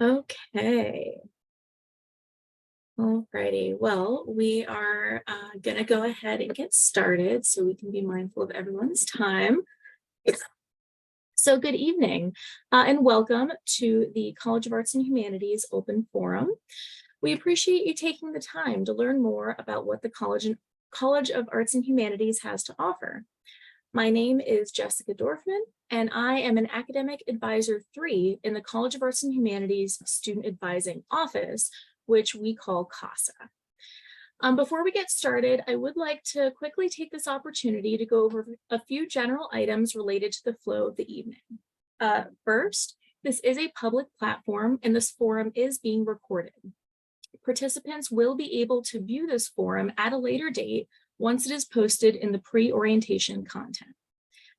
Okay. Alrighty. Well, we are going to go ahead and get started so we can be mindful of everyone's time. So, good evening and welcome to the College of Arts and Humanities Open Forum. We appreciate you taking the time to learn more about what the College of Arts and Humanities has to offer. My name is Jessica Dorfman, and I am an Academic Advisor 3 in the College of Arts and Humanities Student Advising Office, which we call CASA. Before we get started, I would like to quickly take this opportunity to go over a few general items related to the flow of the evening. First, this is a public platform and this forum is being recorded. Participants will be able to view this forum at a later date once it is posted in the pre-orientation content.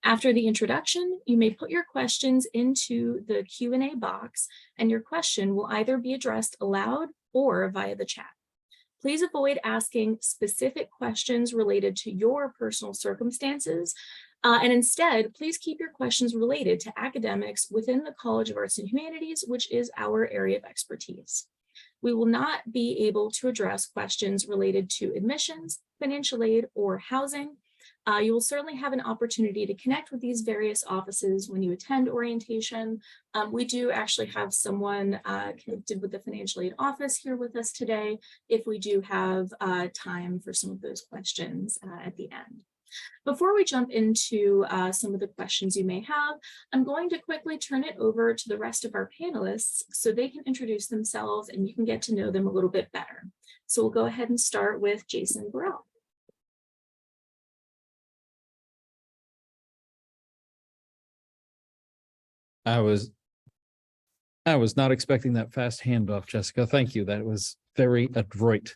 After the introduction, you may put your questions into the Q&A box, and your question will either be addressed aloud or via the chat. Please avoid asking specific questions related to your personal circumstances, and instead, please keep your questions related to academics within the College of Arts and Humanities, which is our area of expertise. We will not be able to address questions related to admissions, financial aid, or housing. You will certainly have an opportunity to connect with these various offices when you attend orientation. We do actually have someone connected with the financial aid office here with us today if we do have time for some of those questions at the end. Before we jump into some of the questions you may have, I'm going to quickly turn it over to the rest of our panelists so they can introduce themselves and you can get to know them a little bit better. So we'll go ahead and start with Jason Burrell. I was not expecting that fast handoff, Jessica. Thank you. That was very adroit.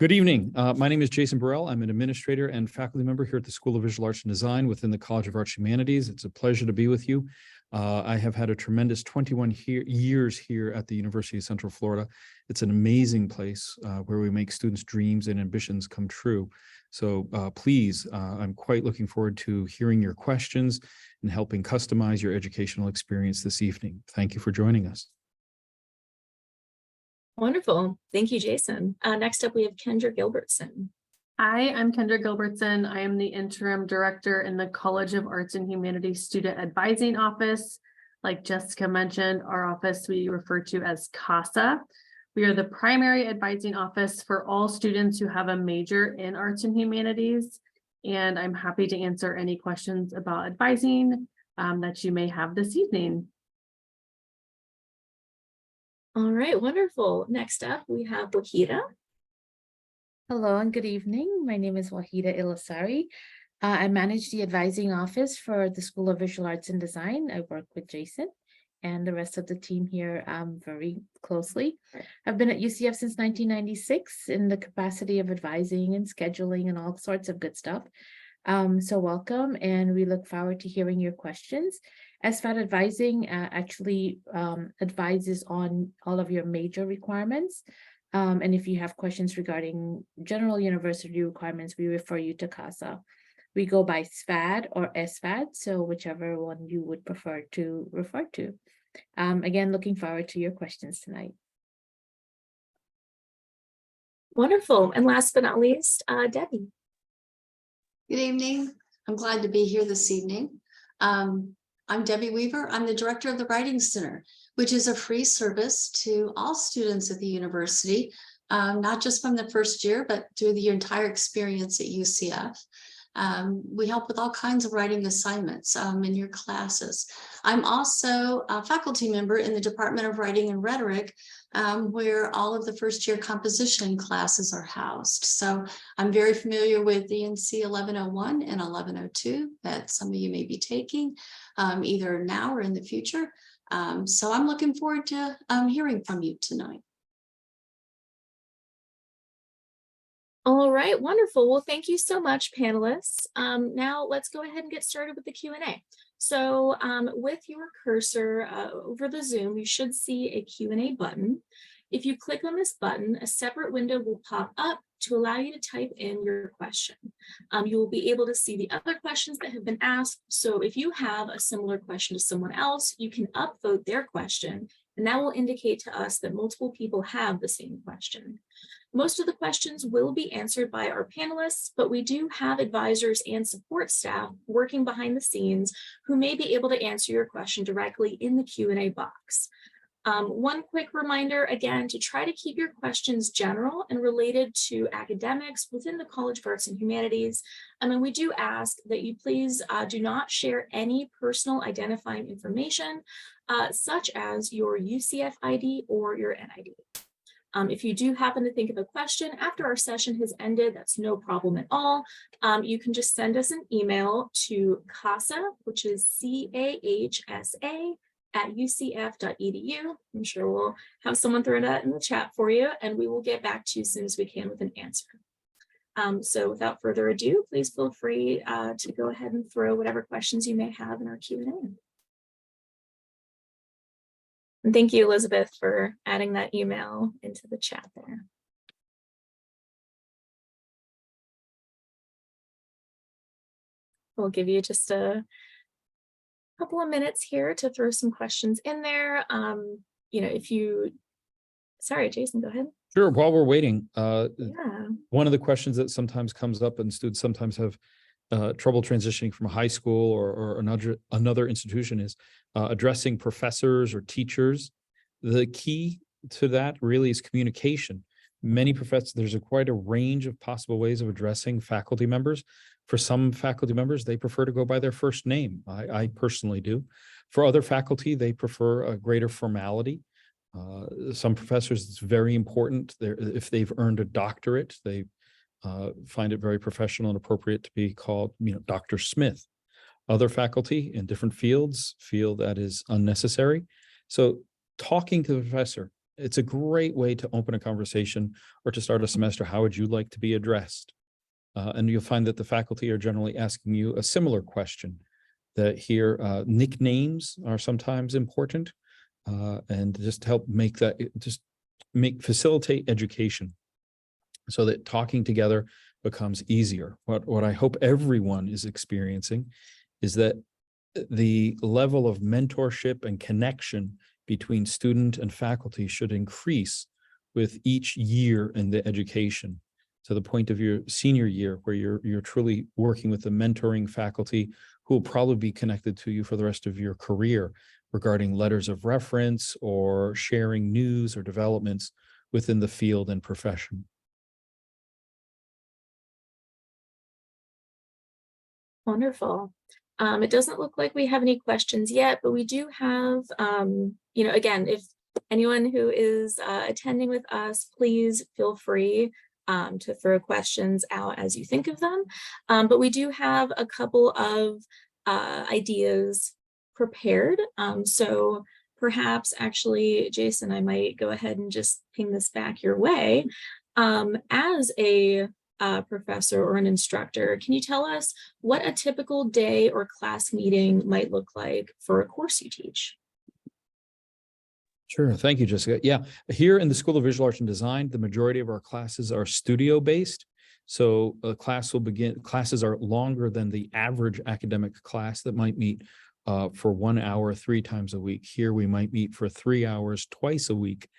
Good evening. My name is Jason Burrell. I'm an administrator and faculty member here at the School of Visual Arts and Design within the College of Arts and Humanities. It's a pleasure to be with you. I have had a tremendous 21 years here at the University of Central Florida. It's an amazing place where we make students' dreams and ambitions come true. So please, I'm quite looking forward to hearing your questions and helping customize your educational experience this evening. Thank you for joining us. Wonderful. Thank you, Jason. Next up, we have Kendra Gilbertson. Hi, I'm Kendra Gilbertson. I am the interim director in the College of Arts and Humanities Student Advising Office. Like Jessica mentioned, our office we refer to as CASA. We are the primary advising office for all students who have a major in arts and humanities. And I'm happy to answer any questions about advising that you may have this evening. All right, wonderful. Next up, we have Wahida. Hello and good evening. My name is Wahida Ilasari. I manage the advising office for the School of Visual Arts and Design. I work with Jason and the rest of the team here very closely. I've been at UCF since 1996 in the capacity of advising and scheduling and all sorts of good stuff. So welcome, and we look forward to hearing your questions. SFAT advising actually advises on all of your major requirements. And if you have questions regarding general university requirements, we refer you to CASA. We go by SFAT or SFAT, so whichever one you would prefer to refer to. Again, looking forward to your questions tonight. Wonderful. And last but not least, Debbie. Good evening. I'm glad to be here this evening. I'm Debbie Weaver. I'm the director of the Writing Center, which is a free service to all students at the university, not just from the first year, but through the entire experience at UCF. We help with all kinds of writing assignments in your classes. I'm also a faculty member in the Department of Writing and Rhetoric, where all of the first year composition classes are housed. So I'm very familiar with the NC 1101 and 1102 that some of you may be taking either now or in the future. So I'm looking forward to hearing from you tonight. All right, wonderful. Well, thank you so much, panelists. Now let's go ahead and get started with the Q&A. So with your cursor over the Zoom, you should see a Q&A button. If you click on this button, a separate window will pop up to allow you to type in your question. You will be able to see the other questions that have been asked. So if you have a similar question to someone else, you can upvote their question And that will indicate to us that multiple people have the same question. Most of the questions will be answered by our panelists, but we do have advisors and support staff working behind the scenes who may be able to answer your question directly in the Q&A box. One quick reminder, again, to try to keep your questions general and related to academics within the College of Arts and Humanities. And we do ask that you please do not share any personal identifying information, such as your UCF ID or your NID. If you do happen to think of a question after our session has ended, that's no problem at all. You can just send us an email to CAHSA, which is CAHSA @ucf.edu. I'm sure we'll have someone throw that in the chat for you, and we will get back to you as soon as we can with an answer. So without further ado, please feel free to go ahead and throw whatever questions you may have in our Q&A. And thank you, Elizabeth, for adding that email into the chat there. We'll give you just a couple of minutes here to throw some questions in there. Sorry, Jason, go ahead. Sure. While we're waiting, Yeah. one of the questions that sometimes comes up, and students sometimes have trouble transitioning from high school or another institution, is addressing professors or teachers. The key to that really is communication. Many professors, there's quite a range of possible ways of addressing faculty members. For some faculty members, they prefer to go by their first name. I personally do. For other faculty, they prefer a greater formality. Some professors, it's very important. If they've earned a doctorate, they find it very professional and appropriate to be called, Dr. Smith. Other faculty in different fields feel that is unnecessary. So talking to the professor, it's a great way to open a conversation or to start a semester. How would you like to be addressed? And you'll find that the faculty are generally asking you a similar question. That here, nicknames are sometimes important, and just help make that, facilitate education so that talking together becomes easier. What I hope everyone is experiencing is that the level of mentorship and connection between student and faculty should increase with each year in the education, to the point of your senior year, where you're truly working with the mentoring faculty who will probably be connected to you for the rest of your career regarding letters of reference or sharing news or developments within the field and profession. Wonderful. It doesn't look like we have any questions yet, but we do have, again, if anyone who is attending with us, please feel free to throw questions out as you think of them. But we do have a couple of ideas prepared. So perhaps actually, Jason, I might go ahead and just ping this back your way. As a professor or an instructor, can you tell us what a typical day or class meeting might look like for a course you teach? Sure. Thank you, Jessica. Yeah, here in the School of Visual Arts and Design, the majority of our classes are studio-based. So classes are longer than the average academic class that might meet for 1 hour, 3 times a week. Here we might meet for 3 hours twice a week.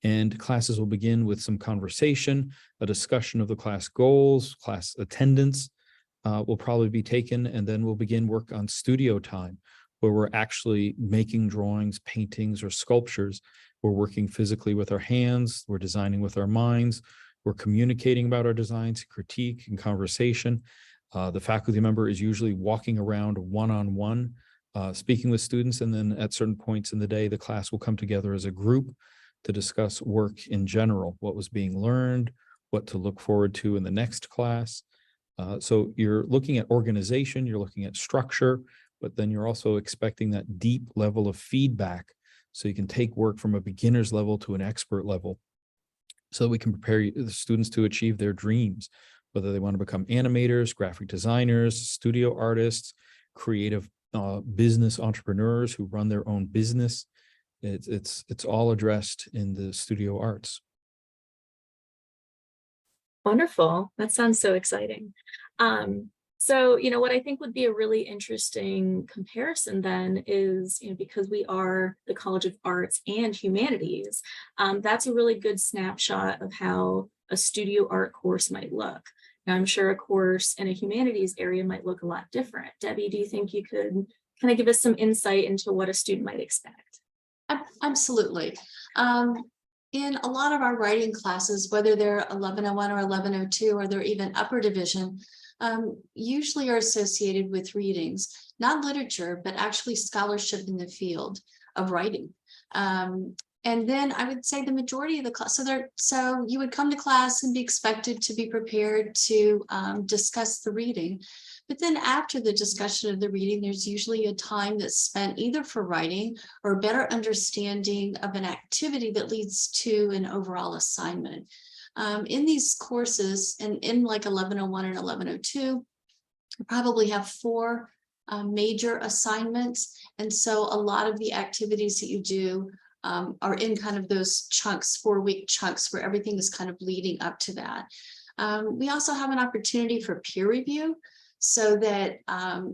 And classes will begin with some conversation, a discussion of the class goals, class attendance will probably be taken, and then we'll begin work on studio time, where we're actually making drawings, paintings, or sculptures. We're working physically with our hands, we're designing with our minds, we're communicating about our designs, critique and conversation. The faculty member is usually walking around one-on-one, speaking with students, and then at certain points in the day, the class will come together as a group to discuss work in general, what was being learned, what to look forward to in the next class. So you're looking at organization, you're looking at structure, but then you're also expecting that deep level of feedback, so you can take work from a beginner's level to an expert level, so that we can prepare the students to achieve their dreams, whether they want to become animators, graphic designers, studio artists, creative business entrepreneurs who run their own business. It's all addressed in the studio arts. Wonderful. That sounds so exciting. So, what I think would be a really interesting comparison then is, because we are the College of Arts and Humanities, that's a really good snapshot of how a studio art course might look. Now, I'm sure a course in a humanities area might look a lot different. Debbie, do you think you could kind of give us some insight into what a student might expect? Absolutely. In a lot of our writing classes, whether they're 1101 or 1102, or they're even upper division, usually are associated with readings, not literature, but actually scholarship in the field of writing. And then I would say the majority of the class, so you would come to class and be expected to be prepared to discuss the reading. But then after the discussion of the reading, there's usually a time that's spent either for writing or a better understanding of an activity that leads to an overall assignment. In these courses, and in like 1101 and 1102, you probably have 4 major assignments. And so a lot of the activities that you do are in kind of those chunks, 4-week chunks, where everything is kind of leading up to that. We also have an opportunity for peer review, so that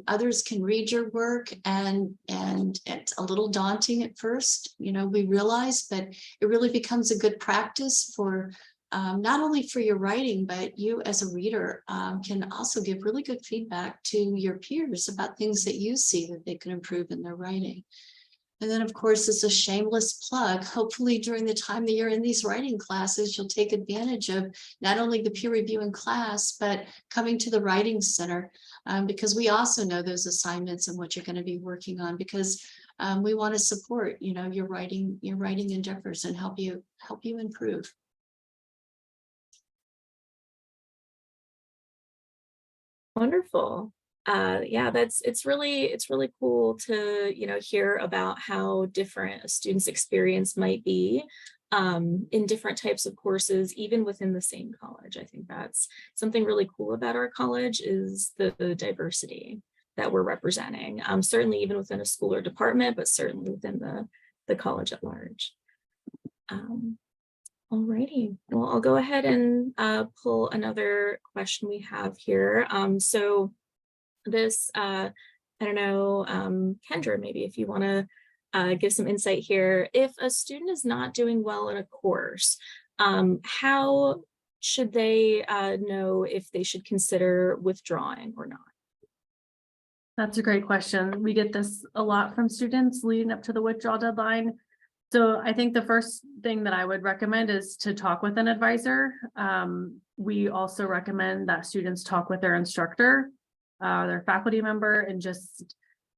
others can read your work, and it's a little daunting at first, we realize, but it really becomes a good practice for not only for your writing, but you as a reader can also give really good feedback to your peers about things that you see that they can improve in their writing. And then, of course, as a shameless plug, hopefully during the time that you're in these writing classes, you'll take advantage of not only the peer review in class, but coming to the Writing Center, because we also know those assignments and what you're going to be working on, because we want to support, your writing endeavors and help you improve. Wonderful. Yeah, it's really cool to, hear about how different a student's experience might be in different types of courses, even within the same college. I think that's something really cool about our college, is the diversity that we're representing, certainly even within a school or department, but certainly within the college at large. Alrighty, well, I'll go ahead and pull another question we have here. So this, I don't know, Kendra, maybe if you want to give some insight here. If a student is not doing well in a course, how should they know if they should consider withdrawing or not? That's a great question. We get this a lot from students leading up to the withdrawal deadline. So I think the first thing that I would recommend is to talk with an advisor. We also recommend that students talk with their instructor, their faculty member, and just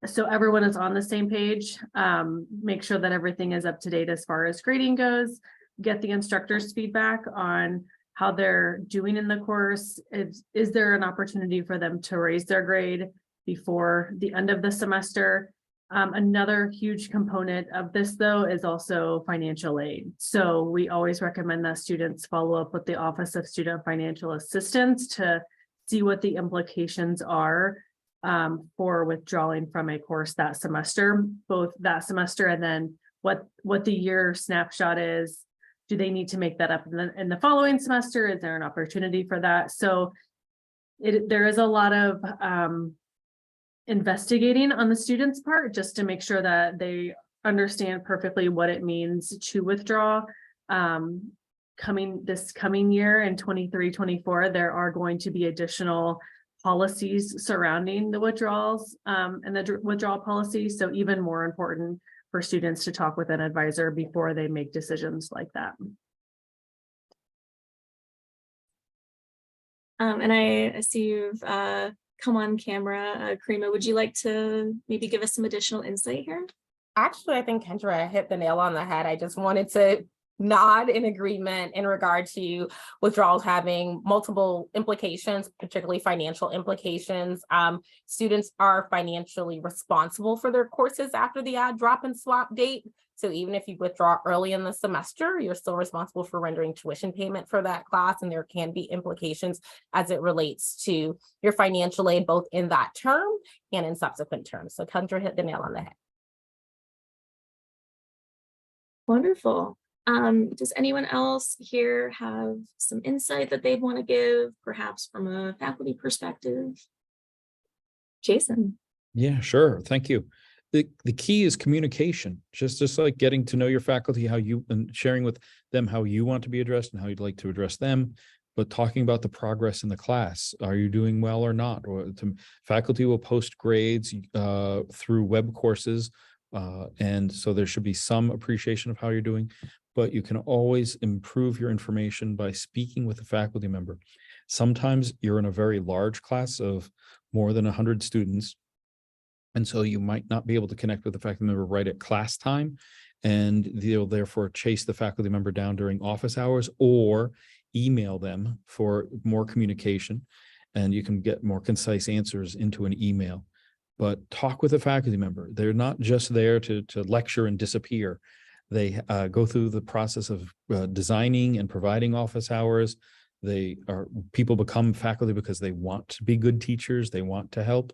so everyone is on the same page. Make sure that everything is up to date as far as grading goes. Get the instructor's feedback on how they're doing in the course. Is there an opportunity for them to raise their grade before the end of the semester? Another huge component of this, though, is also financial aid. So we always recommend that students follow up with the Office of Student Financial Assistance to see what the implications are for withdrawing from a course that semester, both that semester and then what the year snapshot is. Do they need to make that up in the following semester? Is there an opportunity for that? So there is a lot of investigating on the students' part, just to make sure that they understand perfectly what it means to withdraw. This coming year in 23-24, there are going to be additional policies surrounding the withdrawals and the withdrawal policy. So even more important for students to talk with an advisor before they make decisions like that. And I see you've come on camera. Karima, would you like to maybe give us some additional insight here? Actually, I think Kendra hit the nail on the head. I just wanted to nod in agreement in regard to withdrawals having multiple implications, particularly financial implications. Students are financially responsible for their courses after the add, drop, and swap date. So even if you withdraw early in the semester, you're still responsible for rendering tuition payment for that class, and there can be implications as it relates to your financial aid, both in that term and in subsequent terms. So Kendra hit the nail on the head. Wonderful. Does anyone else here have some insight that they'd want to give, perhaps from a faculty perspective? Jason. Yeah, sure. Thank you. The key is communication, just like getting to know your faculty, how you and sharing with them how you want to be addressed and how you'd like to address them, but talking about the progress in the class. Are you doing well or not? Or faculty will post grades through web courses. And so there should be some appreciation of how you're doing, but you can always improve your information by speaking with a faculty member. Sometimes you're in a very large class of more than 100 students. And so you might not be able to connect with the faculty member right at class time, and they'll therefore chase the faculty member down during office hours or email them for more communication, and you can get more concise answers into an email. But talk with a faculty member. They're not just there to lecture and disappear. They go through the process of designing and providing office hours. People become faculty because they want to be good teachers. They want to help.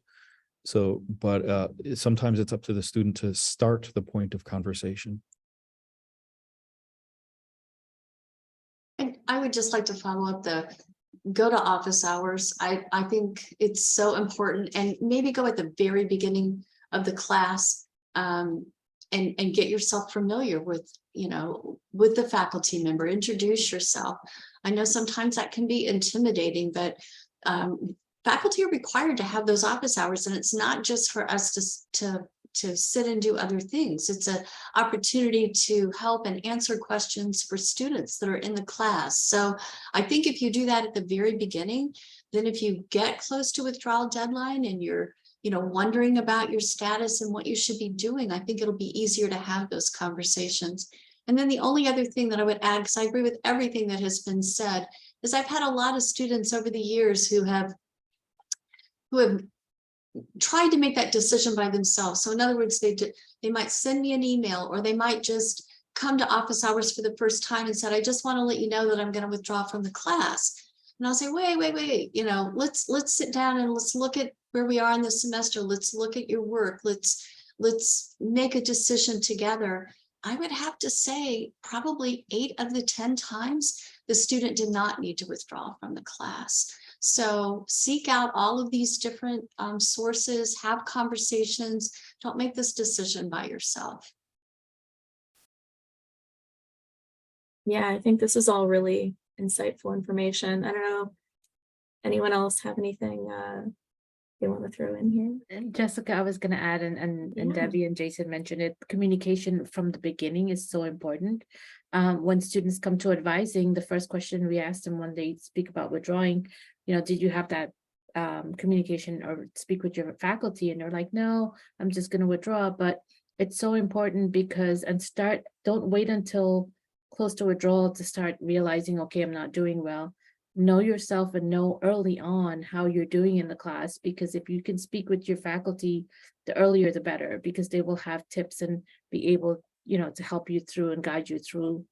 So, but sometimes it's up to the student to start the point of conversation. And I would just like to follow up go to office hours. I think it's so important, and maybe go at the very beginning of the class and get yourself familiar with, with the faculty member, introduce yourself. I know sometimes that can be intimidating, but faculty are required to have those office hours, and it's not just for us to sit and do other things. It's an opportunity to help and answer questions for students that are in the class. So I think if you do that at the very beginning, then if you get close to withdrawal deadline and you're wondering about your status and what you should be doing, I think it'll be easier to have those conversations. And then the only other thing that I would add, because I agree with everything that has been said, is I've had a lot of students over the years who have tried to make that decision by themselves. So in other words, they might send me an email, or they might just come to office hours for the first time and said, I just want to let you know that I'm going to withdraw from the class. And I'll say, wait, let's sit down and let's look at where we are in the semester. Let's look at your work. Let's make a decision together. I would have to say probably 8 of the 10 times the student did not need to withdraw from the class. So seek out all of these different sources, have conversations. Don't make this decision by yourself. Yeah, I think this is all really insightful information. I don't know, anyone else have anything they want to throw in here? And Jessica, I was gonna add, and Yeah. Debbie and Jason mentioned it, communication from the beginning is so important. When students come to advising, the first question we ask them when they speak about withdrawing, did you have that communication or speak with your faculty? And they're like, no, I'm just gonna withdraw. But it's so important because, don't wait until close to withdrawal to start realizing, okay, I'm not doing well. Know yourself and know early on how you're doing in the class, because if you can speak with your faculty, the earlier the better, because they will have tips and be able, to help you through and guide you through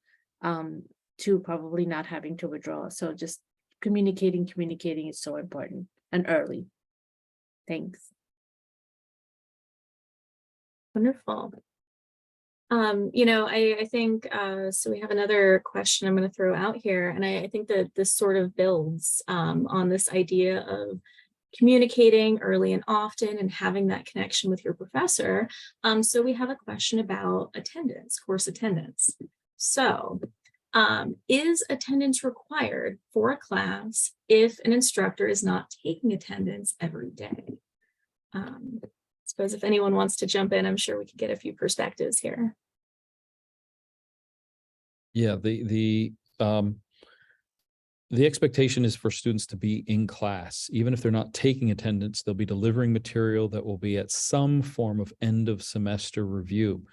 to probably not having to withdraw. So just communicating is so important, and early. Thanks. Wonderful. I think so we have another question I'm going to throw out here, and I think that this sort of builds on this idea of communicating early and often and having that connection with your professor. So we have a question about attendance, course attendance. So is attendance required for a class if an instructor is not taking attendance every day? I suppose if anyone wants to jump in, I'm sure we could get a few perspectives here. Yeah, the expectation is for students to be in class. Even if they're not taking attendance, they'll be delivering material that will be at some form of end of semester review,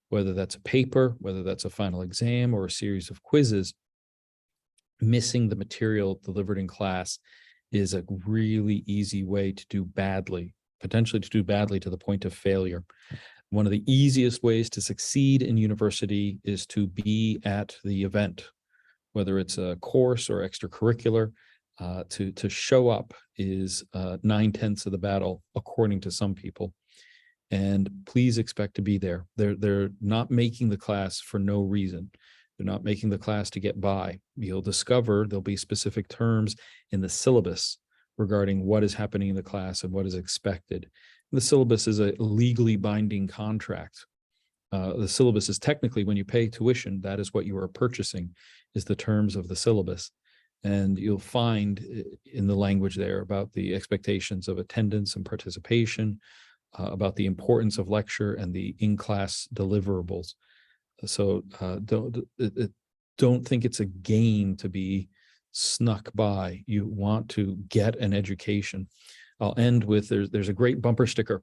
whether that's a paper, whether that's a final exam, or a series of quizzes. Missing the material delivered in class is a really easy way to do badly, potentially to do badly to the point of failure. One of the easiest ways to succeed in university is to be at the event, whether it's a course or extracurricular. To show up is 9/10 of the battle, according to some people. And please expect to be there. They're not making the class for no reason. They're not making the class to get by. You'll discover there'll be specific terms in the syllabus regarding what is happening in the class and what is expected. The syllabus is a legally binding contract. The syllabus is technically, when you pay tuition, that is what you are purchasing, is the terms of the syllabus. And you'll find in the language there about the expectations of attendance and participation, about the importance of lecture and the in-class deliverables. So don't think it's a game to be snuck by. You want to get an education. I'll end with, there's a great bumper sticker.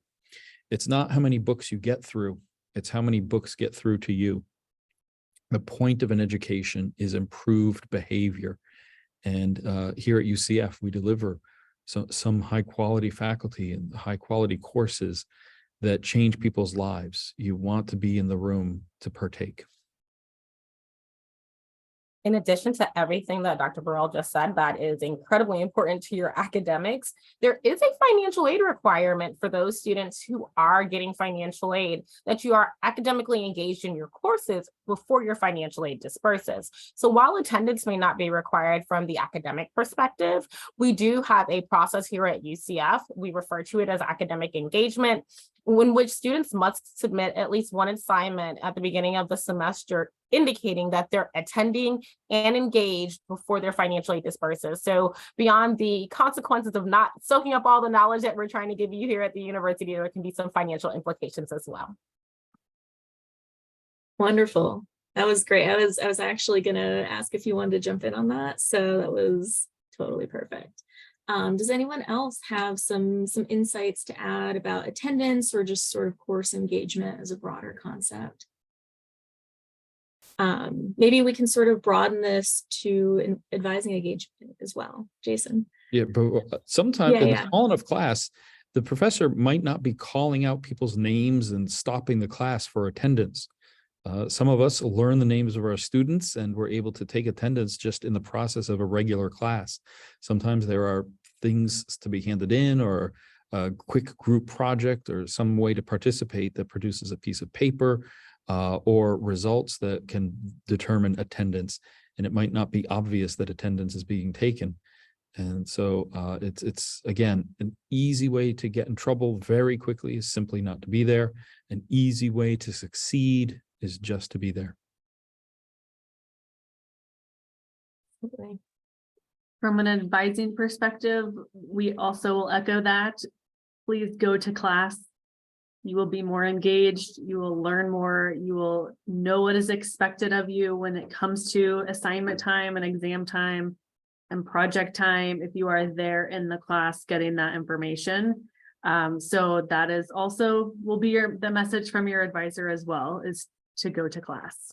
It's not how many books you get through, it's how many books get through to you. The point of an education is improved behavior. And here at UCF, we deliver some high quality faculty and high quality courses that change people's lives. You want to be in the room to partake. In addition to everything that Dr. Burrell just said, that is incredibly important to your academics, there is a financial aid requirement for those students who are getting financial aid, that you are academically engaged in your courses before your financial aid disperses. So while attendance may not be required from the academic perspective, we do have a process here at UCF. We refer to it as academic engagement, in which students must submit at least one assignment at the beginning of the semester, indicating that they're attending and engaged before their financial aid disperses. So beyond the consequences of not soaking up all the knowledge that we're trying to give you here at the university, there can be some financial implications as well. Wonderful. That was great. I was actually going to ask if you wanted to jump in on that. So that was totally perfect. Does anyone else have some insights to add about attendance or just sort of course engagement as a broader concept? Maybe we can sort of broaden this to advising engagement as well. Jason. Yeah, but sometimes in a small enough class, the professor might not be calling out people's names and stopping the class for attendance. Some of us learn the names of our students and we're able to take attendance just in the process of a regular class. Sometimes there are things to be handed in or a quick group project or some way to participate that produces a piece of paper or results that can determine attendance. And it might not be obvious that attendance is being taken. And so it's again, an easy way to get in trouble very quickly is simply not to be there. An easy way to succeed is just to be there. Okay. From an advising perspective, we also will echo that. Please go to class. You will be more engaged. You will learn more. You will know what is expected of you when it comes to assignment time and exam time and project time, if you are there in the class getting that information. So that is also will be the message from your advisor as well, is to go to class.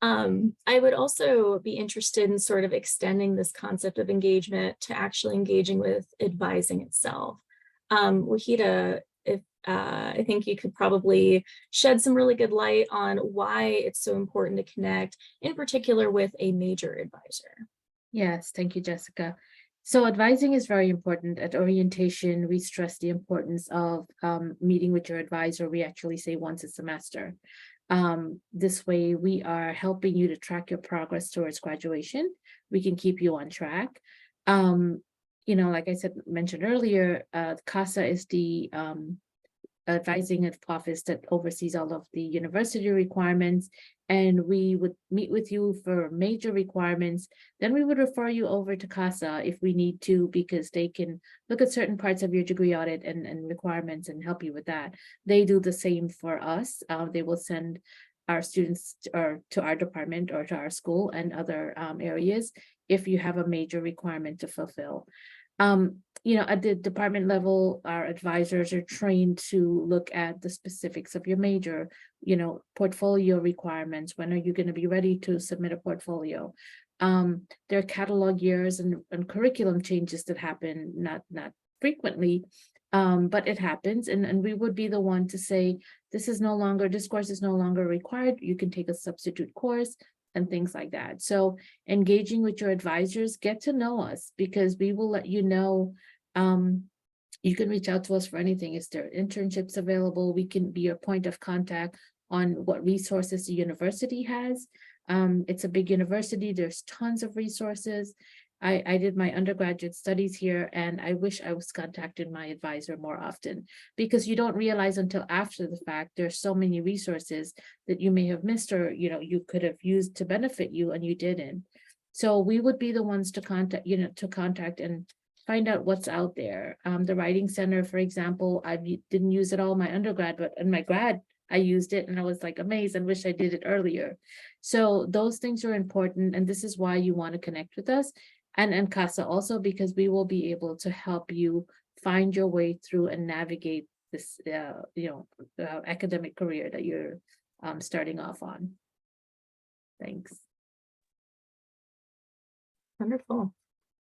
I would also be interested in sort of extending this concept of engagement to actually engaging with advising itself. Wahida, if I think you could probably shed some really good light on why it's so important to connect, in particular with a major advisor. Yes, thank you, Jessica. So advising is very important. At orientation, we stress the importance of meeting with your advisor. We actually say once a semester. This way we are helping you to track your progress towards graduation. We can keep you on track. You know, like I mentioned earlier, CASA is the advising office that oversees all of the university requirements, and we would meet with you for major requirements. Then we would refer you over to CASA if we need to, because they can look at certain parts of your degree audit and requirements and help you with that. They do the same for us. They will send our students to our department or to our school and other areas if you have a major requirement to fulfill. You know, at the department level, our advisors are trained to look at the specifics of your major, you know, portfolio requirements. When are you going to be ready to submit a portfolio? There are catalog years and curriculum changes that happen, not frequently, but it happens. And we would be the one to say, this course is no longer required. You can take a substitute course and things like that. So engaging with your advisors, get to know us, because we will let you know. You can reach out to us for anything. Is there internships available? We can be your point of contact on what resources the university has. It's a big university. There's tons of resources. I did my undergraduate studies here, and I wish I was contacting my advisor more often, because you don't realize until after the fact, there's so many resources that you may have missed, or, you could have used to benefit you and you didn't. So we would be the ones to contact and find out what's out there. The Writing Center, for example, didn't use it all in my undergrad, but in my grad, I used it and I was like amazed and wish I did it earlier. So those things are important, and this is why you want to connect with us and CASA also, because we will be able to help you find your way through and navigate this academic career that you're starting off on. Thanks. Wonderful.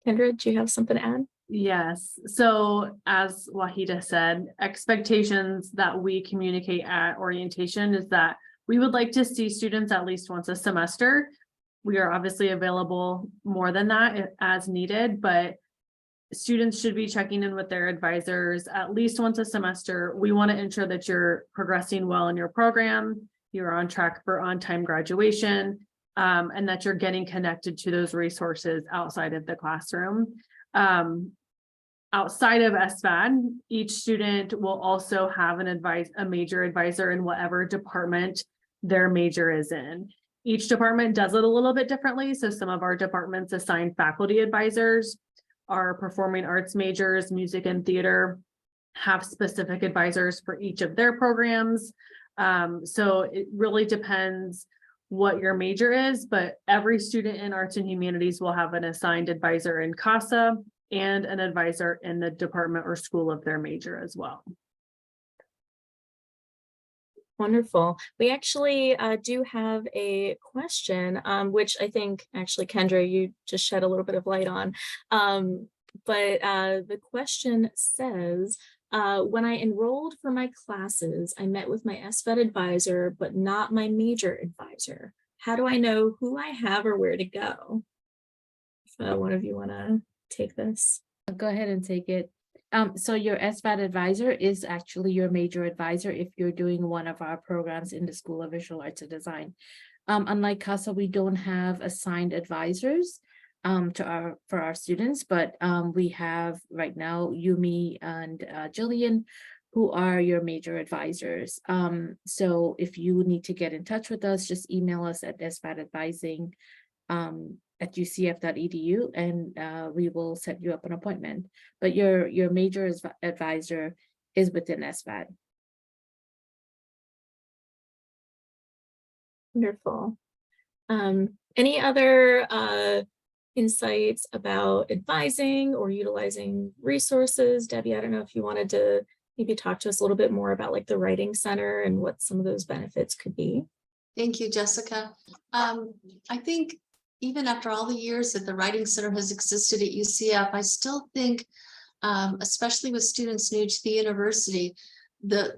Kendra, do you have something to add? Yes, so as Wahida said, expectations that we communicate at orientation is that we would like to see students at least once a semester. We are obviously available more than that as needed, but students should be checking in with their advisors at least once a semester. We want to ensure that you're progressing well in your program, you're on track for on-time graduation, and that you're getting connected to those resources outside of the classroom. Outside of SVAD, each student will also have a major advisor in whatever department their major is in. Each department does it a little bit differently. So some of our departments assign faculty advisors. Our performing arts majors, music and theater, have specific advisors for each of their programs. So it really depends what your major is, but every student in arts and humanities will have an assigned advisor in CASA and an advisor in the department or school of their major as well. Wonderful. We actually do have a question, which I think actually, Kendra, you just shed a little bit of light on. But the question says, when I enrolled for my classes, I met with my SVET advisor, but not my major advisor. How do I know who I have or where to go? If one of you want to take this. I'll go ahead and take it. So your SVAT advisor is actually your major advisor if you're doing one of our programs in the School of Visual Arts and Design. Unlike CASA, we don't have assigned advisors for our students, but we have right now Yumi and Jillian, who are your major advisors. So if you need to get in touch with us, just email us at svatadvising at ucf.edu, and we will set you up an appointment. But your major advisor is within SVAD. Wonderful. Any other insights about advising or utilizing resources? Debbie, I don't know if you wanted to maybe talk to us a little bit more about like the Writing Center and what some of those benefits could be. Thank you, Jessica. I think even after all the years that the Writing Center has existed at UCF, I still think, especially with students new to the university, the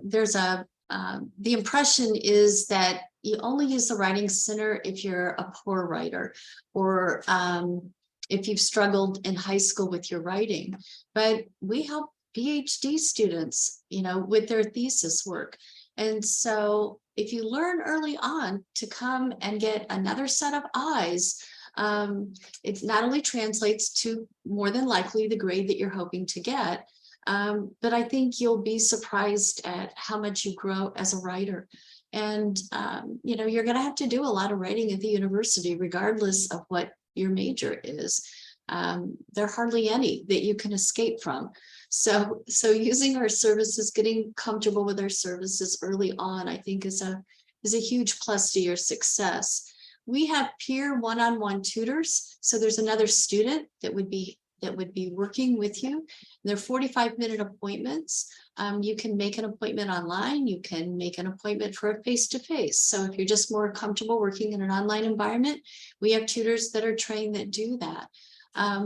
impression is that you only use the Writing Center if you're a poor writer, or if you've struggled in high school with your writing. But we help PhD students, with their thesis work. And so if you learn early on to come and get another set of eyes, it not only translates to more than likely the grade that you're hoping to get, but I think you'll be surprised at how much you grow as a writer. And, you're going to have to do a lot of writing at the university, regardless of what your major is. There are hardly any that you can escape from. So using our services, getting comfortable with our services early on, I think is a huge plus to your success. We have peer one-on-one tutors. So there's another student that would be working with you. They're 45-minute appointments. You can make an appointment online. You can make an appointment for a face-to-face. So if you're just more comfortable working in an online environment, we have tutors that are trained that do that.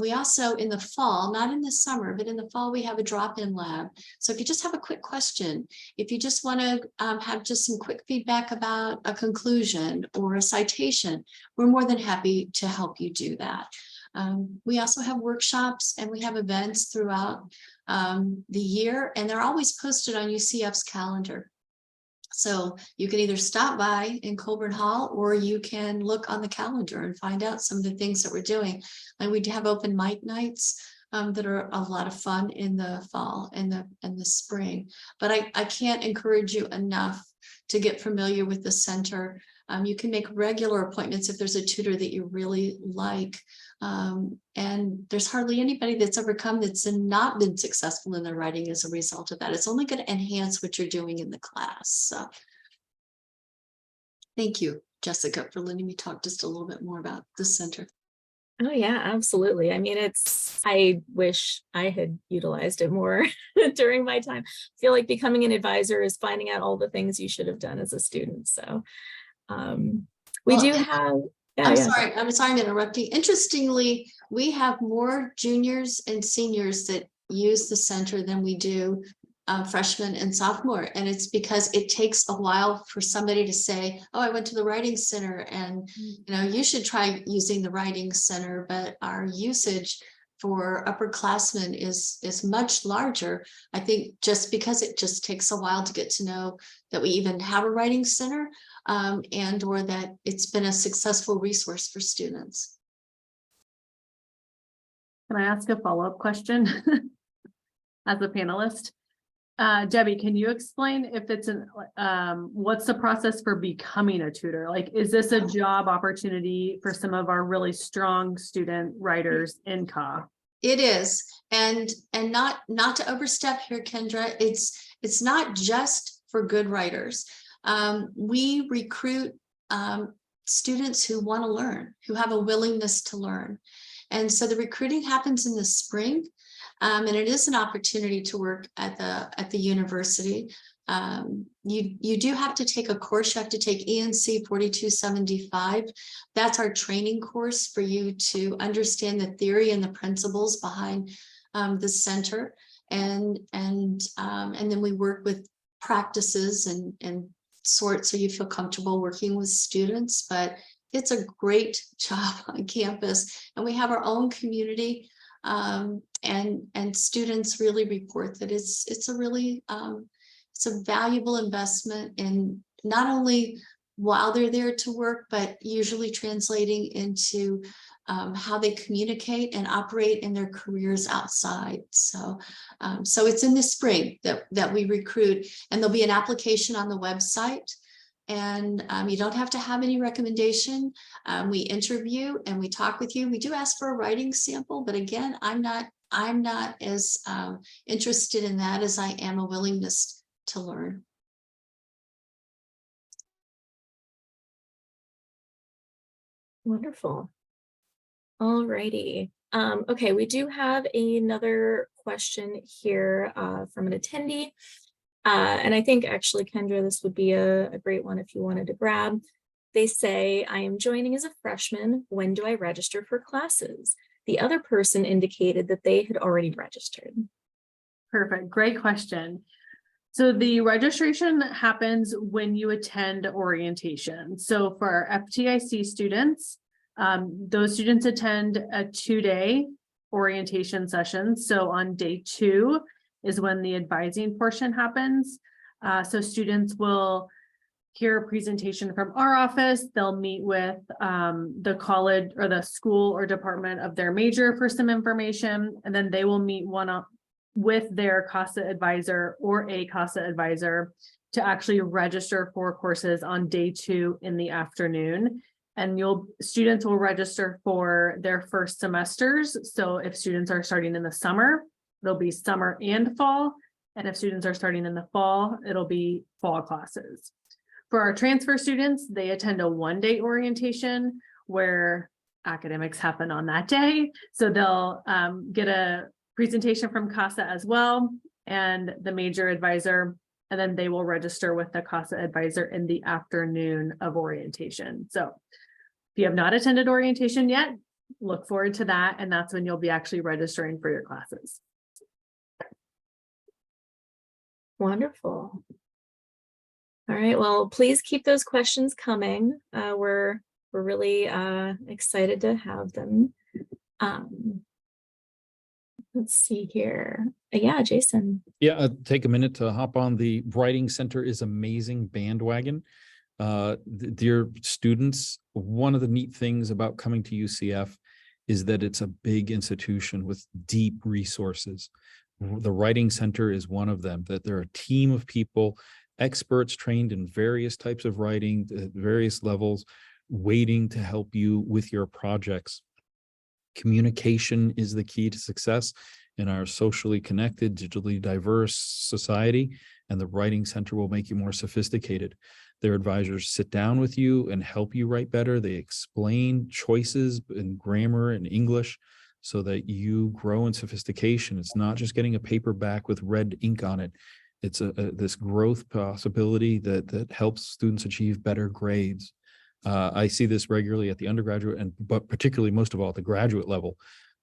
We also, in the fall, not in the summer, but in the fall, we have a drop-in lab. So if you just have a quick question, if you just want to have just some quick feedback about a conclusion or a citation, we're more than happy to help you do that. We also have workshops and we have events throughout the year, and they're always posted on UCF's calendar. So you can either stop by in Colburn Hall, or you can look on the calendar and find out some of the things that we're doing. And we do have open mic nights that are a lot of fun in the fall and the spring. But I can't encourage you enough to get familiar with the center. You can make regular appointments if there's a tutor that you really like. And there's hardly anybody that's ever come that's not been successful in their writing as a result of that. It's only going to enhance what you're doing in the class. So thank you, Jessica, for letting me talk just a little bit more about the center. Oh yeah, absolutely. I mean, I wish I had utilized it more during my time. I feel like becoming an advisor is finding out all the things you should have done as a student. So we Well, do have, I'm sorry, I'm interrupting. Interestingly, we have more juniors and seniors that use the center than we do freshmen and sophomore. And it's because it takes a while for somebody to say, oh, I went to the writing center, and you should try using the writing center. But our usage for upperclassmen is much larger. I think just because it just takes a while to get to know that we even have a writing center, and or that it's been a successful resource for students. Can I ask a follow-up question as a panelist? Debbie, can you explain if it's what's the process for becoming a tutor? Like, is this a job opportunity for some of our really strong student writers in CA? It is, and not to overstep here, Kendra, it's not just for good writers. We recruit students who want to learn, who have a willingness to learn. And so the recruiting happens in the spring. And it is an opportunity to work at the university. You do have to take a course. You have to take ENC 4275. That's our training course for you to understand the theory and the principles behind the center. And then we work with practices and sorts so you feel comfortable working with students. But it's a great job on campus, and we have our own community. And students really report that it's a really it's a valuable investment in not only while they're there to work, but usually translating into how they communicate and operate in their careers outside. So it's in the spring that we recruit, and there'll be an application on the website. And you don't have to have any recommendation. We interview and we talk with you. We do ask for a writing sample, but again, I'm not as interested in that as I am a willingness to learn. Wonderful. All righty. Okay, we do have another question here from an attendee. And I think actually, Kendra, this would be a great one if you wanted to grab. They say, I am joining as a freshman. When do I register for classes? The other person indicated that they had already registered. Perfect. Great question. So the registration happens when you attend orientation. So for our FTIC students, those students attend a 2-day orientation session. So on day 2 is when the advising portion happens. So students will hear a presentation from our office. They'll meet with the college or the school or department of their major for some information, and then they will meet with their CASA advisor or a CASA advisor to actually register for courses on day 2 in the afternoon. And students will register for their first semesters. So if students are starting in the summer, there'll be summer and fall. And if students are starting in the fall, it'll be fall classes. For our transfer students, they attend a 1-day orientation where academics happen on that day. So they'll get a presentation from CASA as well, and the major advisor, and then they will register with the CASA advisor in the afternoon of orientation. So if you have not attended orientation yet, look forward to that. And that's when you'll be actually registering for your classes. Wonderful. All right, well, please keep those questions coming. We're really excited to have them. Let's see here. Yeah, Jason. Yeah, take a minute to hop on the Writing Center is Amazing bandwagon. Dear students, one of the neat things about coming to UCF is that it's a big institution with deep resources. The Writing Center is one of them, that they're a team of people, experts trained in various types of writing at various levels, waiting to help you with your projects. Communication is the key to success in our socially connected, digitally diverse society, and the Writing Center will make you more sophisticated. Their advisors sit down with you and help you write better. They explain choices in grammar and English so that you grow in sophistication. It's not just getting a paper back with red ink on it. It's this growth possibility that helps students achieve better grades. I see this regularly at the undergraduate but particularly most of all at the graduate level.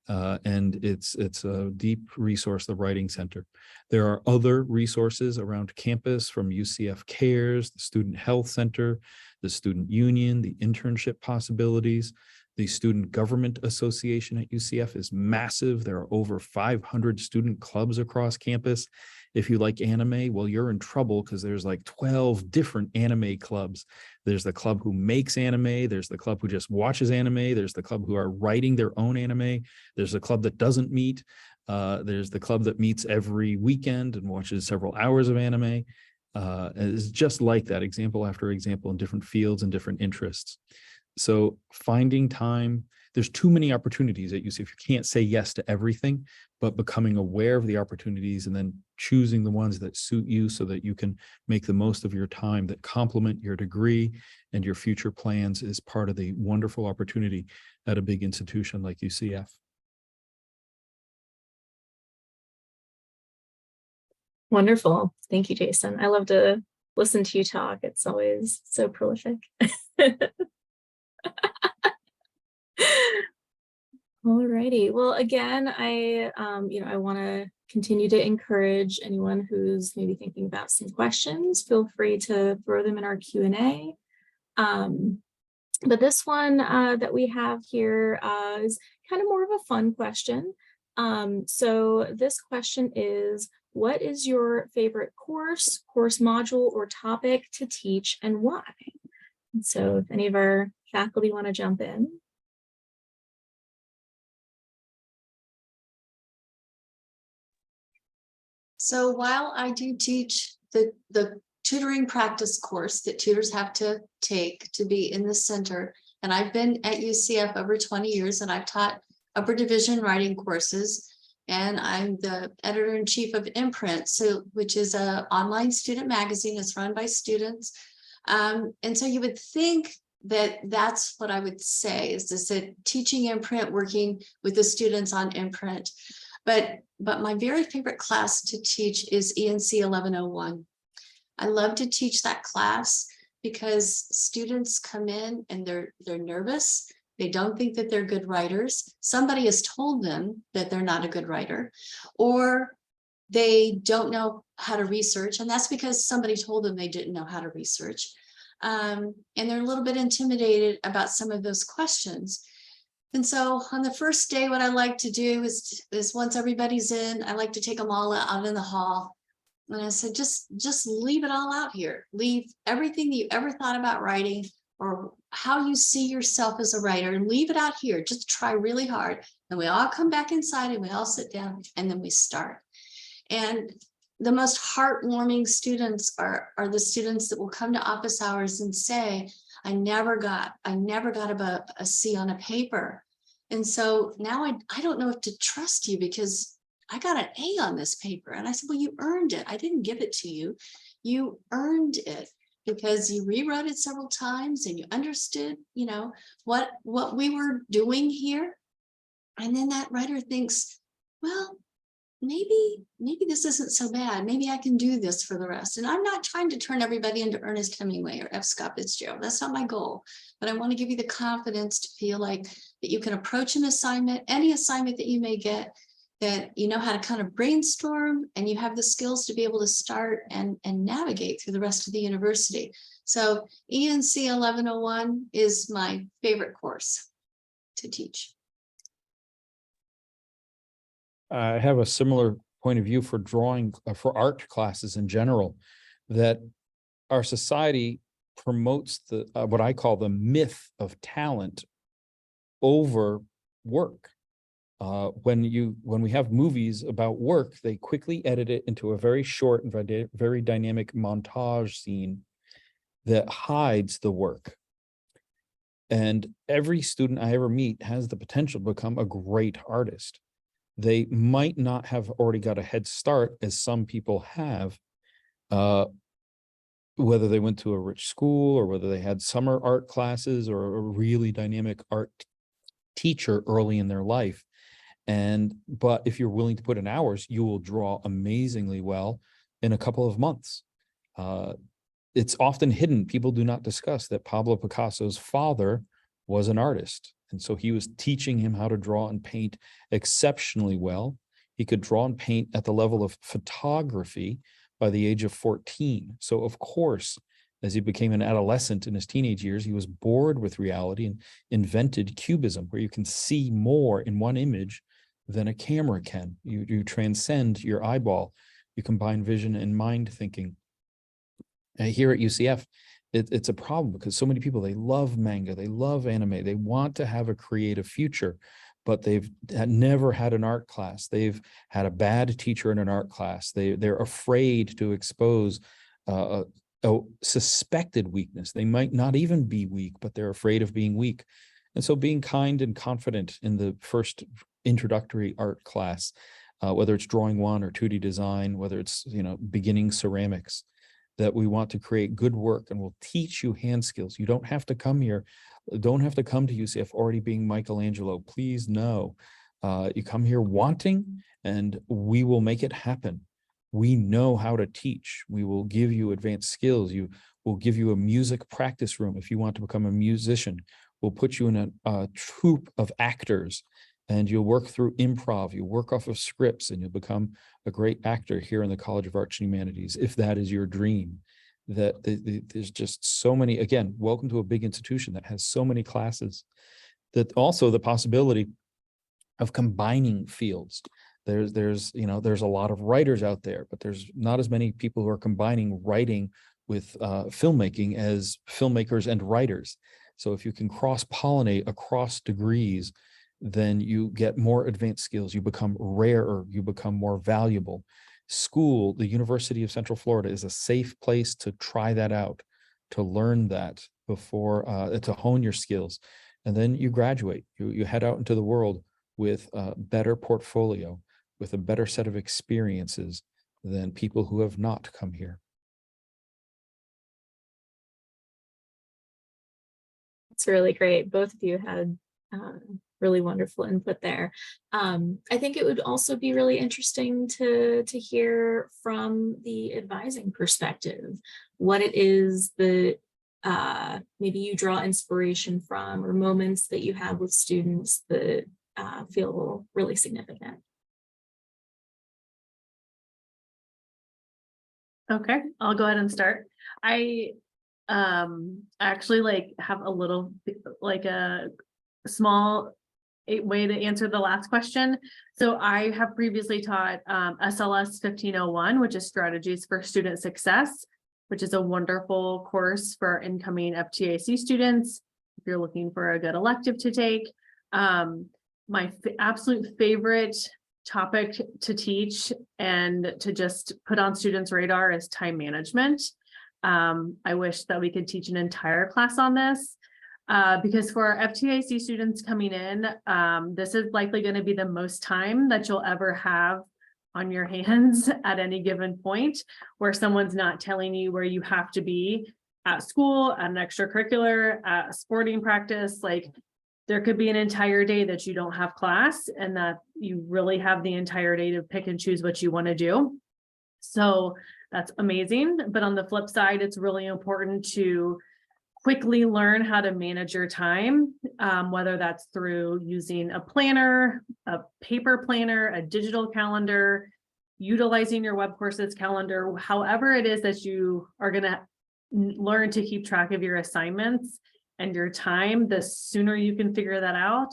And it's a deep resource, the Writing Center. There are other resources around campus from UCF Cares, the Student Health Center, the Student Union, the internship possibilities. The Student Government Association at UCF is massive. There are over 500 student clubs across campus. If you like anime, well, you're in trouble because there's like 12 different anime clubs. There's the club who makes anime. There's the club who just watches anime. There's the club who are writing their own anime. There's the club that doesn't meet. There's the club that meets every weekend and watches several hours of anime. It's just like that, example after example in different fields and different interests. So finding time, there's too many opportunities at UCF. You can't say yes to everything, but becoming aware of the opportunities and then choosing the ones that suit you so that you can make the most of your time that complement your degree and your future plans is part of the wonderful opportunity at a big institution like UCF. Wonderful. Thank you, Jason. I love to listen to you talk. It's always so prolific. Alrighty. Well, again, I want to continue to encourage anyone who's maybe thinking about some questions. Feel free to throw them in our Q&A. But this one that we have here is kind of more of a fun question. So this question is, what is your favorite course module, or topic to teach, and why? And so if any of our faculty want to jump in. So while I do teach the tutoring practice course that tutors have to take to be in the center, and I've been at UCF over 20 years, and I've taught upper division writing courses, and I'm the editor-in-chief of Imprint, which is an online student magazine that's run by students. And so you would think that that's what I would say is that teaching Imprint, working with the students on Imprint. But my very favorite class to teach is ENC 1101. I love to teach that class because students come in and they're nervous. They don't think that they're good writers. Somebody has told them that they're not a good writer, or they don't know how to research. And that's because somebody told them they didn't know how to research. And they're a little bit intimidated about some of those questions. And so on the first day, what I like to do is once everybody's in, I like to take them all out in the hall. And I said, just leave it all out here. Leave everything that you ever thought about writing or how you see yourself as a writer, and leave it out here. Just try really hard. And we all come back inside and we all sit down and then we start. And the most heartwarming students are the students that will come to office hours and say, I never got above a C on a paper. And so now I don't know if to trust you because I got an A on this paper. And I said, well, you earned it. I didn't give it to you. You earned it because you rewrote it several times and you understood, what we were doing here. And then that writer thinks, well, maybe this isn't so bad. Maybe I can do this for the rest. And I'm not trying to turn everybody into Ernest Hemingway or F. Scott Fitzgerald. That's not my goal. But I want to give you the confidence to feel like that you can approach an assignment, any assignment that you may get, that you know how to kind of brainstorm and you have the skills to be able to start and navigate through the rest of the university. So ENC 1101 is my favorite course to teach. I have a similar point of view for drawing, for art classes in general, that our society promotes the what I call the myth of talent over work. When we have movies about work, they quickly edit it into a very short and very dynamic montage scene that hides the work. And every student I ever meet has the potential to become a great artist. They might not have already got a head start, as some people have, whether they went to a rich school or whether they had summer art classes or a really dynamic art teacher early in their life. But if you're willing to put in hours, you will draw amazingly well in a couple of months. It's often hidden. People do not discuss that Pablo Picasso's father was an artist. And so he was teaching him how to draw and paint exceptionally well. He could draw and paint at the level of photography by the age of 14. So of course, as he became an adolescent in his teenage years, he was bored with reality and invented cubism, where you can see more in one image than a camera can. You transcend your eyeball. You combine vision and mind thinking. Here at UCF, it's a problem because so many people, they love manga, they love anime, they want to have a creative future, but they've never had an art class. They've had a bad teacher in an art class. They're afraid to expose a suspected weakness. They might not even be weak, but they're afraid of being weak. And so being kind and confident in the first introductory art class, whether it's drawing 1 or 2D design, whether it's, beginning ceramics, that we want to create good work and we'll teach you hand skills. You don't have to come here. Don't have to come to UCF already being Michelangelo. Please, no. You come here wanting, and we will make it happen. We know how to teach. We will give you advanced skills. We'll give you a music practice room if you want to become a musician. We'll put you in a troupe of actors, and you'll work through improv. You'll work off of scripts, and you'll become a great actor here in the College of Arts and Humanities, if that is your dream. There's just so many. Again, welcome to a big institution that has so many classes. That also the possibility of combining fields. There's a lot of writers out there, but there's not as many people who are combining writing with filmmaking as filmmakers and writers. So if you can cross-pollinate across degrees, then you get more advanced skills. You become rarer, you become more valuable. School, the University of Central Florida, is a safe place to try that out, to learn that before, to hone your skills. And then you graduate, you head out into the world with a better portfolio, with a better set of experiences than people who have not come here. It's really great. Both of you had really wonderful input there. I think it would also be really interesting to hear from the advising perspective, what it is that maybe you draw inspiration from, or moments that you have with students that feel really significant. Okay, I'll go ahead and start. I actually have a little a small way to answer the last question. So I have previously taught SLS 1501, which is Strategies for Student Success, which is a wonderful course for our incoming FTAC students if you're looking for a good elective to take. My absolute favorite topic to teach and to just put on students' radar is time management. I wish that we could teach an entire class on this. Because for our FTAC students coming in, this is likely going to be the most time that you'll ever have on your hands at any given point, where someone's not telling you where you have to be at school, at an extracurricular, at sporting practice. There could be an entire day that you don't have class, and that you really have the entire day to pick and choose what you want to do. So that's amazing. But on the flip side, it's really important to quickly learn how to manage your time, whether that's through using a planner, a paper planner, a digital calendar, utilizing your web courses calendar, however it is that you are going to learn to keep track of your assignments and your time. The sooner you can figure that out,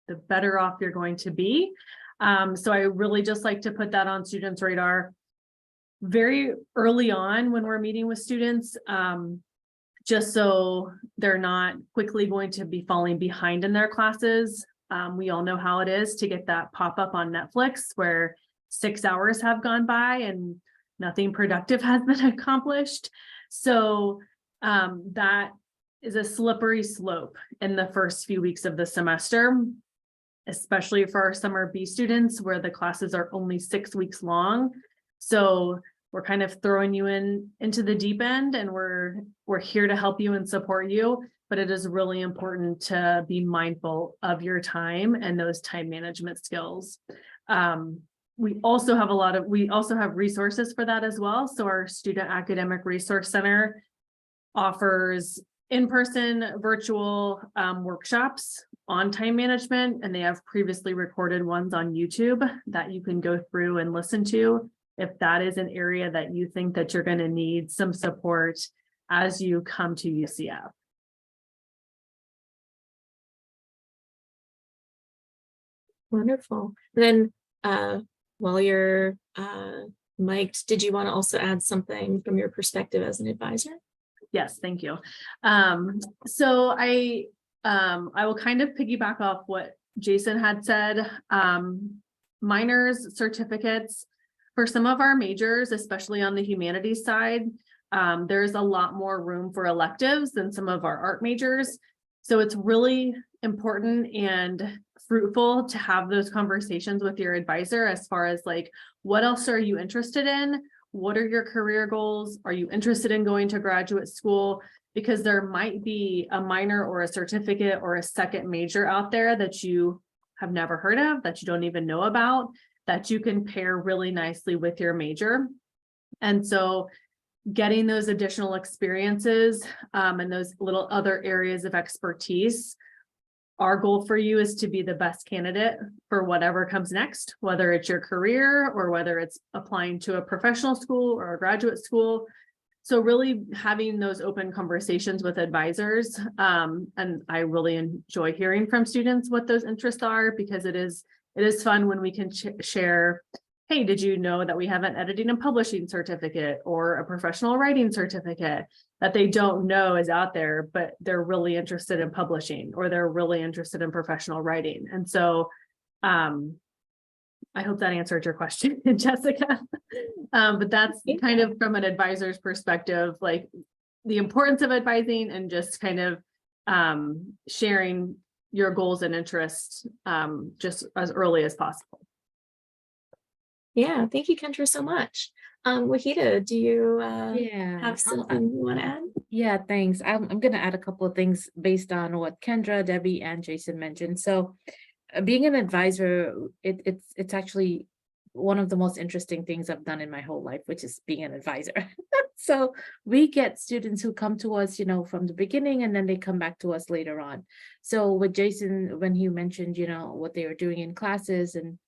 the better off you're going to be. So I really just like to put that on students' radar very early on when we're meeting with students, just so they're not quickly going to be falling behind in their classes. We all know how it is to get that pop-up on Netflix where 6 hours have gone by and nothing productive has been accomplished. So that is a slippery slope in the first few weeks of the semester, especially for our summer B students where the classes are only 6 weeks long. So we're kind of throwing you into the deep end, and we're here to help you and support you, but it is really important to be mindful of your time and those time management skills. We also have resources for that as well. So our Student Academic Resource Center offers in-person virtual workshops on time management, and they have previously recorded ones on YouTube that you can go through and listen to if that is an area that you think that you're going to need some support as you come to UCF. Wonderful. Then while you're mic'd, did you want to also add something from your perspective as an advisor? Yes, thank you. So I will kind of piggyback off what Jason had said. Minors, certificates, for some of our majors, especially on the humanities side, there's a lot more room for electives than some of our art majors. So it's really important and fruitful to have those conversations with your advisor as far as like, what else are you interested in? What are your career goals? Are you interested in going to graduate school? Because there might be a minor or a certificate or a second major out there that you have never heard of, that you don't even know about, that you can pair really nicely with your major. And so getting those additional experiences and those little other areas of expertise, our goal for you is to be the best candidate for whatever comes next, whether it's your career or whether it's applying to a professional school or a graduate school. So really having those open conversations with advisors, and I really enjoy hearing from students what those interests are, because it is fun when we can share, hey, did you know that we have an editing and publishing certificate or a professional writing certificate that they don't know is out there, but they're really interested in publishing or they're really interested in professional writing. And so I hope that answered your question, Jessica. But that's kind of from an advisor's perspective, like the importance of advising and just kind of sharing your goals and interests just as early as possible. Yeah, thank you, Kendra, so much. Wahida, do you have something you want to add? Yeah, thanks. I'm going to add a couple of things based on what Kendra, Debbie, and Jason mentioned. So being an advisor, it's actually one of the most interesting things I've done in my whole life, which is being an advisor. So we get students who come to us, from the beginning, and then they come back to us later on. So with Jason, when he mentioned, what they were doing in classes, and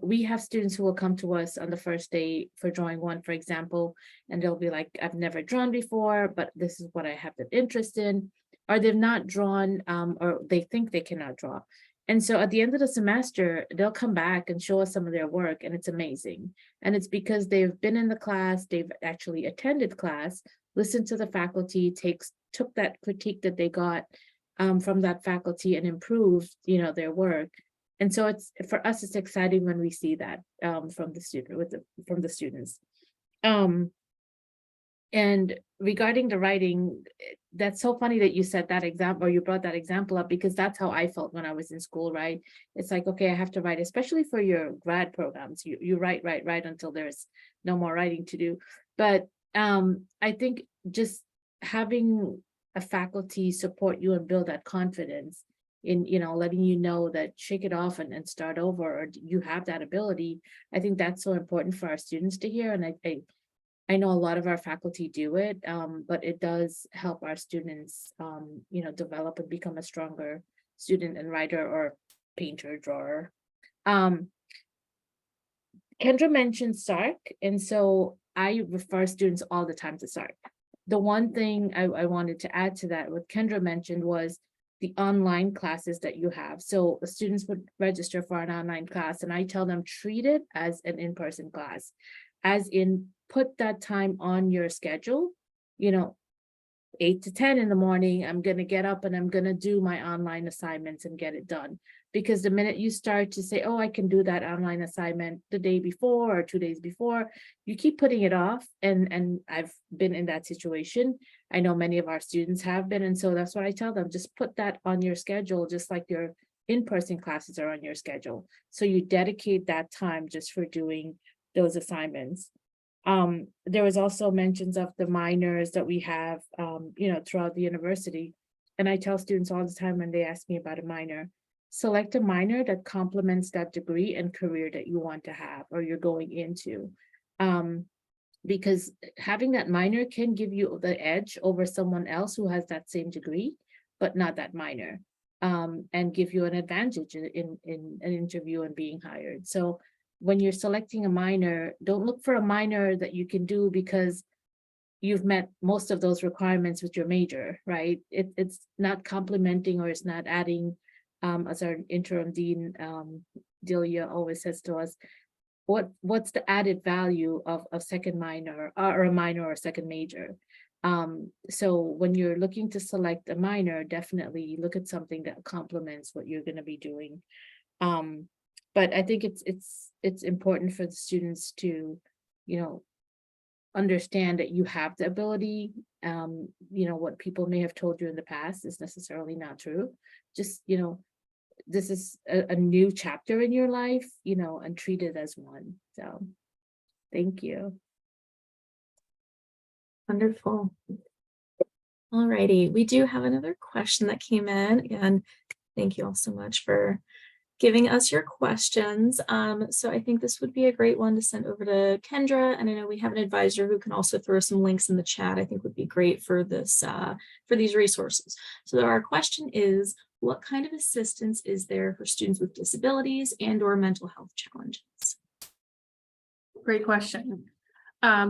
we have students who will come to us on the first day for drawing one, for example, and they'll be like, I've never drawn before, but this is what I have an interest in, or they've not drawn, or they think they cannot draw. And so at the end of the semester, they'll come back and show us some of their work, and it's amazing. And it's because they've been in the class, they've actually attended class, listened to the faculty, took that critique that they got from that faculty and improved, their work. And so for us, it's exciting when we see that from the students. And regarding the writing, that's so funny that you said that example, or you brought that example up, because that's how I felt when I was in school, right? It's like, okay, I have to write, especially for your grad programs. You write until there's no more writing to do. But I think just having a faculty support you and build that confidence in, letting you know that shake it off and start over, or you have that ability. I think that's so important for our students to hear. And I know a lot of our faculty do it, but it does help our students, develop and become a stronger student and writer or painter, drawer. Kendra mentioned SARC, and so I refer students all the time to SARC. The one thing I wanted to add to that, what Kendra mentioned, was the online classes that you have. So the students would register for an online class, and I tell them treat it as an in-person class, as in put that time on your schedule, 8 to 10 in the morning, I'm going to get up and I'm going to do my online assignments and get it done. Because the minute you start to say, oh, I can do that online assignment the day before or 2 days before, you keep putting it off. And I've been in that situation. I know many of our students have been. And so that's what I tell them, just put that on your schedule, just like your in-person classes are on your schedule. So you dedicate that time just for doing those assignments. There was also mentions of the minors that we have, throughout the university. And I tell students all the time when they ask me about a minor, select a minor that complements that degree and career that you want to have or you're going into. Because having that minor can give you the edge over someone else who has that same degree, but not that minor, and give you an advantage in an interview and being hired. So when you're selecting a minor, don't look for a minor that you can do because you've met most of those requirements with your major, right? It's not complementing or it's not adding, as our interim dean, Delia always says to us, what's the added value of a second minor or a minor or a second major? So when you're looking to select a minor, definitely look at something that complements what you're going to be doing. But I think it's important for the students to, understand that you have the ability. What people may have told you in the past is necessarily not true. Just, this is a new chapter in your life, and treat it as one. So thank you. Wonderful. All righty, we do have another question that came in, and thank you all so much for giving us your questions. So I think this would be a great one to send over to Kendra, and I know we have an advisor who can also throw some links in the chat. I think would be great for this, for these resources. So our question is, what kind of assistance is there for students with disabilities and/or mental health challenges? Great question.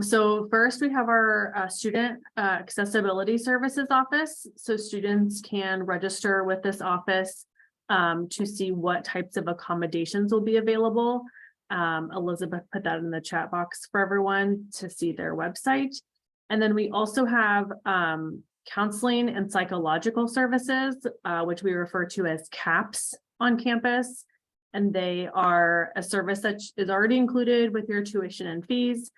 So first we have our student accessibility services office. So students can register with this office to see what types of accommodations will be available. Elizabeth put that in the chat box for everyone to see their website. And then we also have counseling and psychological services, which we refer to as CAPS on campus. And they are a service that is already included with your tuition and fees.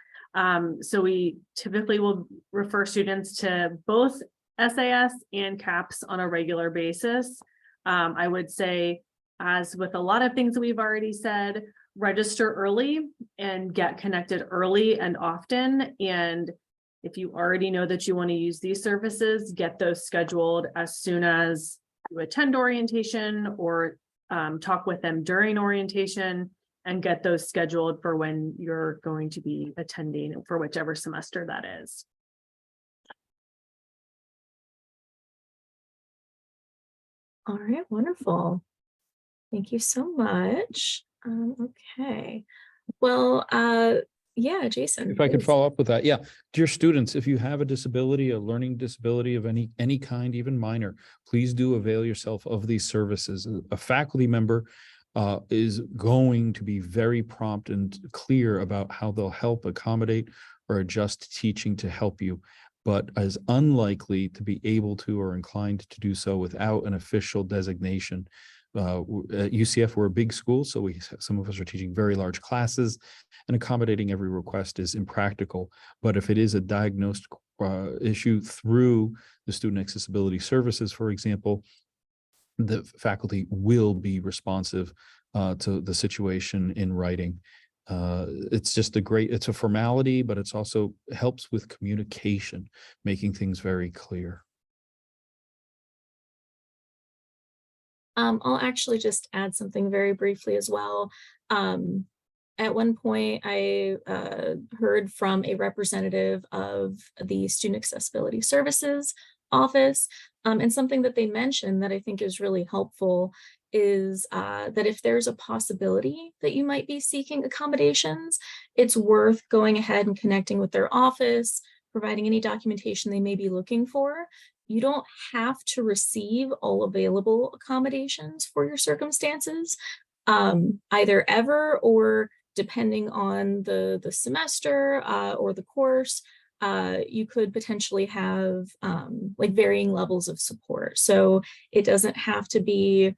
So we typically will refer students to both SAS and CAPS on a regular basis. I would say, as with a lot of things that we've already said, register early and get connected early and often. And if you already know that you want to use these services, get those scheduled as soon as you attend orientation or talk with them during orientation and get those scheduled for when you're going to be attending for whichever semester that is. All right, wonderful. Thank you so much. Okay. Well, yeah, Jason. If I could please. follow up with that. Yeah. Dear students, if you have a disability, a learning disability of any kind, even minor, please do avail yourself of these services. A faculty member is going to be very prompt and clear about how they'll help accommodate or adjust teaching to help you, but is unlikely to be able to or inclined to do so without an official designation. At UCF, we're a big school, so some of us are teaching very large classes, and accommodating every request is impractical. But if it is a diagnosed issue through the Student Accessibility Services, for example, the faculty will be responsive to the situation in writing. It's just it's a formality, but it's also helps with communication, making things very clear. I'll actually just add something very briefly as well. At one point, I heard from a representative of the Student Accessibility Services office, and something that they mentioned that I think is really helpful is that if there's a possibility that you might be seeking accommodations, it's worth going ahead and connecting with their office, providing any documentation they may be looking for, you don't have to receive all available accommodations for your circumstances, either ever or depending on the semester or the course. You could potentially have like varying levels of support. So it doesn't have to be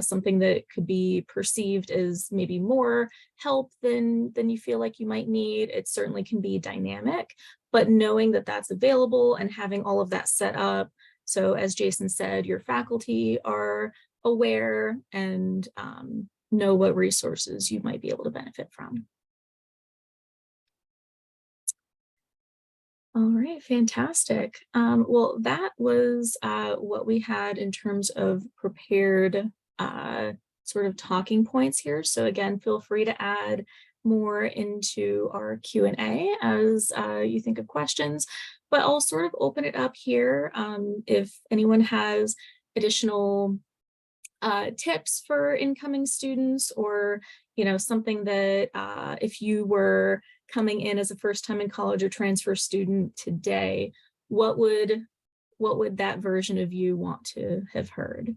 something that could be perceived as maybe more help than you feel like you might need. It certainly can be dynamic, but knowing that that's available and having all of that set up. So as Jason said, your faculty are aware and know what resources you might be able to benefit from. All right, fantastic. Well, that was what we had in terms of prepared sort of talking points here. So again, feel free to add more into our Q&A as you think of questions, but I'll sort of open it up here. If anyone has additional tips for incoming students, or something that if you were coming in as a first time in college or transfer student today, what would that version of you want to have heard?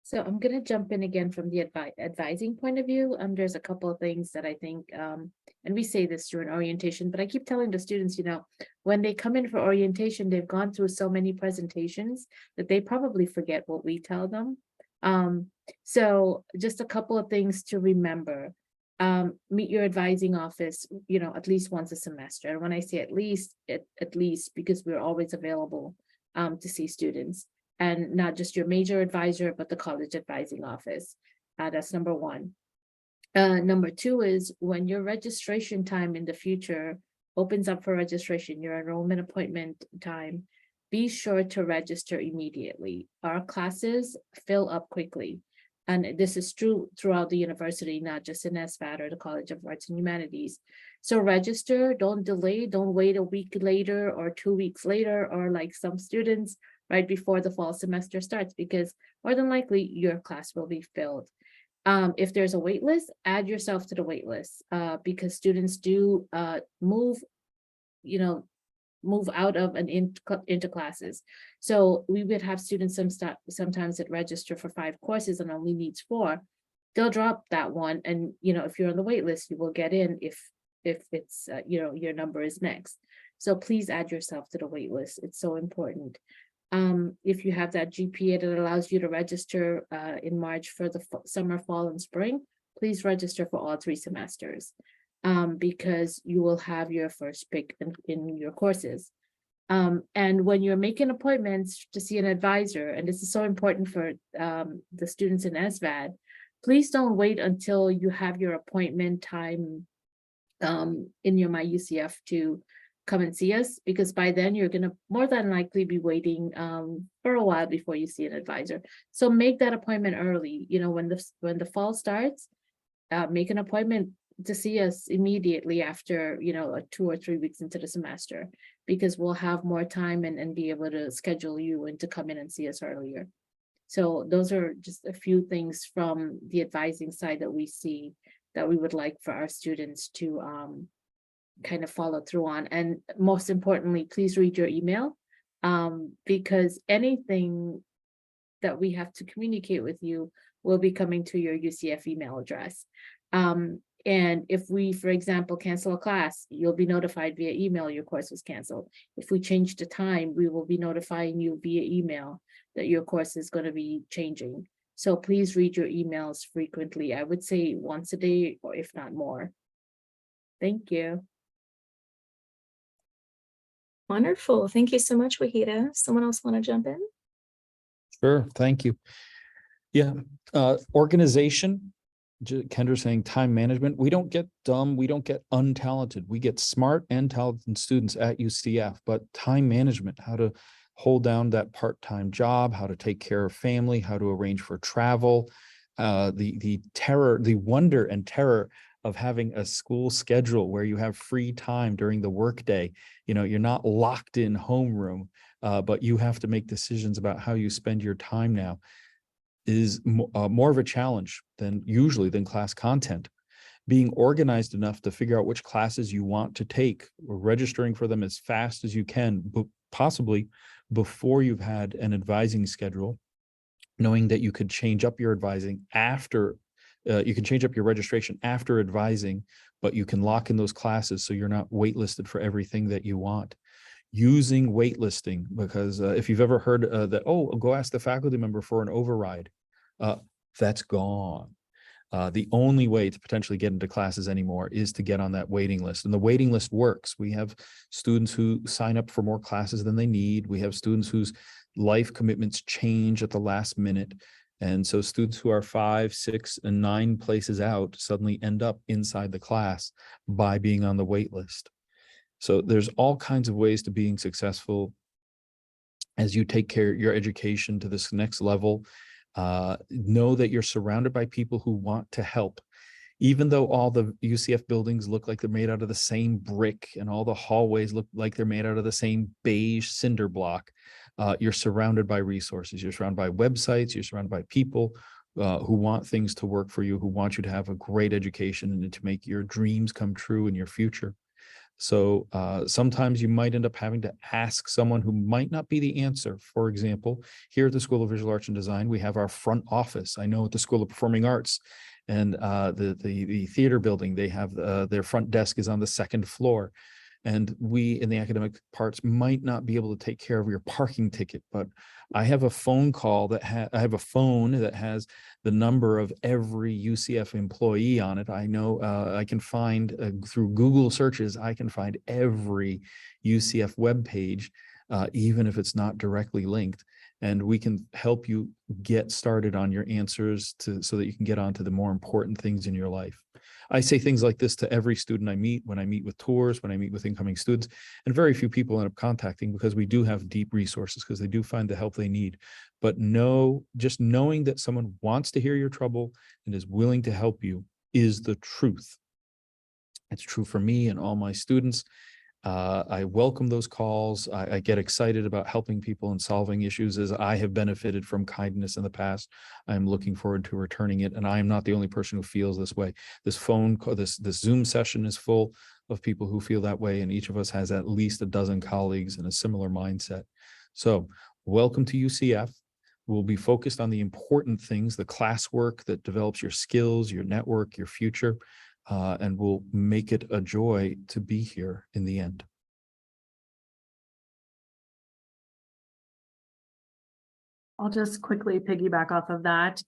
So I'm going to jump in again from the advising point of view. There's a couple of things that I think, and we say this during orientation, but I keep telling the students, when they come in for orientation, they've gone through so many presentations that they probably forget what we tell them. So just a couple of things to remember. Meet your advising office, at least once a semester. And when I say at least because we're always available to see students. And not just your major advisor, but the college advising office. That's number one. Number two is when your registration time in the future opens up for registration, your enrollment appointment time, be sure to register immediately. Our classes fill up quickly. And this is true throughout the university, not just in SVAD or the College of Arts and Humanities. So register, don't delay, don't wait a week later or 2 weeks later, or like some students right before the fall semester starts, because more than likely your class will be filled. If there's a wait list, add yourself to the wait list because students do move out of and into classes. So we would have students sometimes that register for 5 courses and only needs 4. They'll drop that one, and if you're on the wait list, you will get in if it's your number is next. So please add yourself to the wait list. It's so important. If you have that GPA that allows you to register in March for the summer, fall, and spring, please register for all 3 semesters because you will have your first pick in your courses. And when you're making appointments to see an advisor, and this is so important for the students in SVAD, please don't wait until you have your appointment time in your MyUCF to come and see us, because by then you're going to more than likely be waiting for a while before you see an advisor. So make that appointment early. When the fall starts, make an appointment to see us immediately after 2 or 3 weeks into the semester, because we'll have more time and be able to schedule you and to come in and see us earlier. So those are just a few things from the advising side that we see that we would like for our students to kind of follow through on. And most importantly, please read your email because anything that we have to communicate with you will be coming to your UCF email address. And if we, for example, cancel a class, you'll be notified via email your course was canceled. If we change the time, we will be notifying you via email that your course is going to be changing. So please read your emails frequently. I would say once a day, or if not more. Thank you. Wonderful. Thank you so much, Wahida. Someone else want to jump in? Sure, thank you. Yeah, organization. Kendra saying time management. We don't get dumb, we don't get untalented. We get smart and talented students at UCF, but time management, how to hold down that part-time job, how to take care of family, how to arrange for travel, the wonder and terror of having a school schedule where you have free time during the workday. You're not locked in homeroom, but you have to make decisions about how you spend your time now is more of a challenge than class content. being organized enough to figure out which classes you want to take, or registering for them as fast as you can, but possibly before you've had an advising schedule, knowing that you could change up your advising after, you can change up your registration after advising, but you can lock in those classes so you're not waitlisted for everything that you want. Using waitlisting, because if you've ever heard that, oh, go ask the faculty member for an override, that's gone. The only way to potentially get into classes anymore is to get on that waiting list. And the waiting list works. We have students who sign up for more classes than they need. We have students whose life commitments change at the last minute. And so students who are 5, 6, and 9 places out suddenly end up inside the class by being on the wait list. So there's all kinds of ways to being successful as you take care of your education to this next level. Know that you're surrounded by people who want to help. Even though all the UCF buildings look like they're made out of the same brick and all the hallways look like they're made out of the same beige cinder block, you're surrounded by resources. You're surrounded by websites. You're surrounded by people who want things to work for you, who want you to have a great education and to make your dreams come true in your future. So sometimes you might end up having to ask someone who might not be the answer. For example, here at the School of Visual Arts and Design, we have our front office. I know at the School of Performing Arts and the theater building, they have their front desk is on the 2nd floor. And we in the academic parts might not be able to take care of your parking ticket, but I have a phone call that I have a phone that has the number of every UCF employee on it. I know I can find through Google searches, I can find every UCF webpage, even if it's not directly linked. And we can help you get started on your answers so that you can get on to the more important things in your life. I say things like this to every student I meet, when I meet with tours, when I meet with incoming students, and very few people end up contacting because we do have deep resources, because they do find the help they need. But just knowing that someone wants to hear your trouble and is willing to help you is the truth. It's true for me and all my students. I welcome those calls. I get excited about helping people and solving issues, as I have benefited from kindness in the past. I'm looking forward to returning it. And I am not the only person who feels this way. This phone call, this Zoom session is full of people who feel that way. And each of us has at least a dozen colleagues in a similar mindset. So welcome to UCF. We'll be focused on the important things, the classwork that develops your skills, your network, your future. And we'll make it a joy to be here in the end. I'll just quickly piggyback off of that.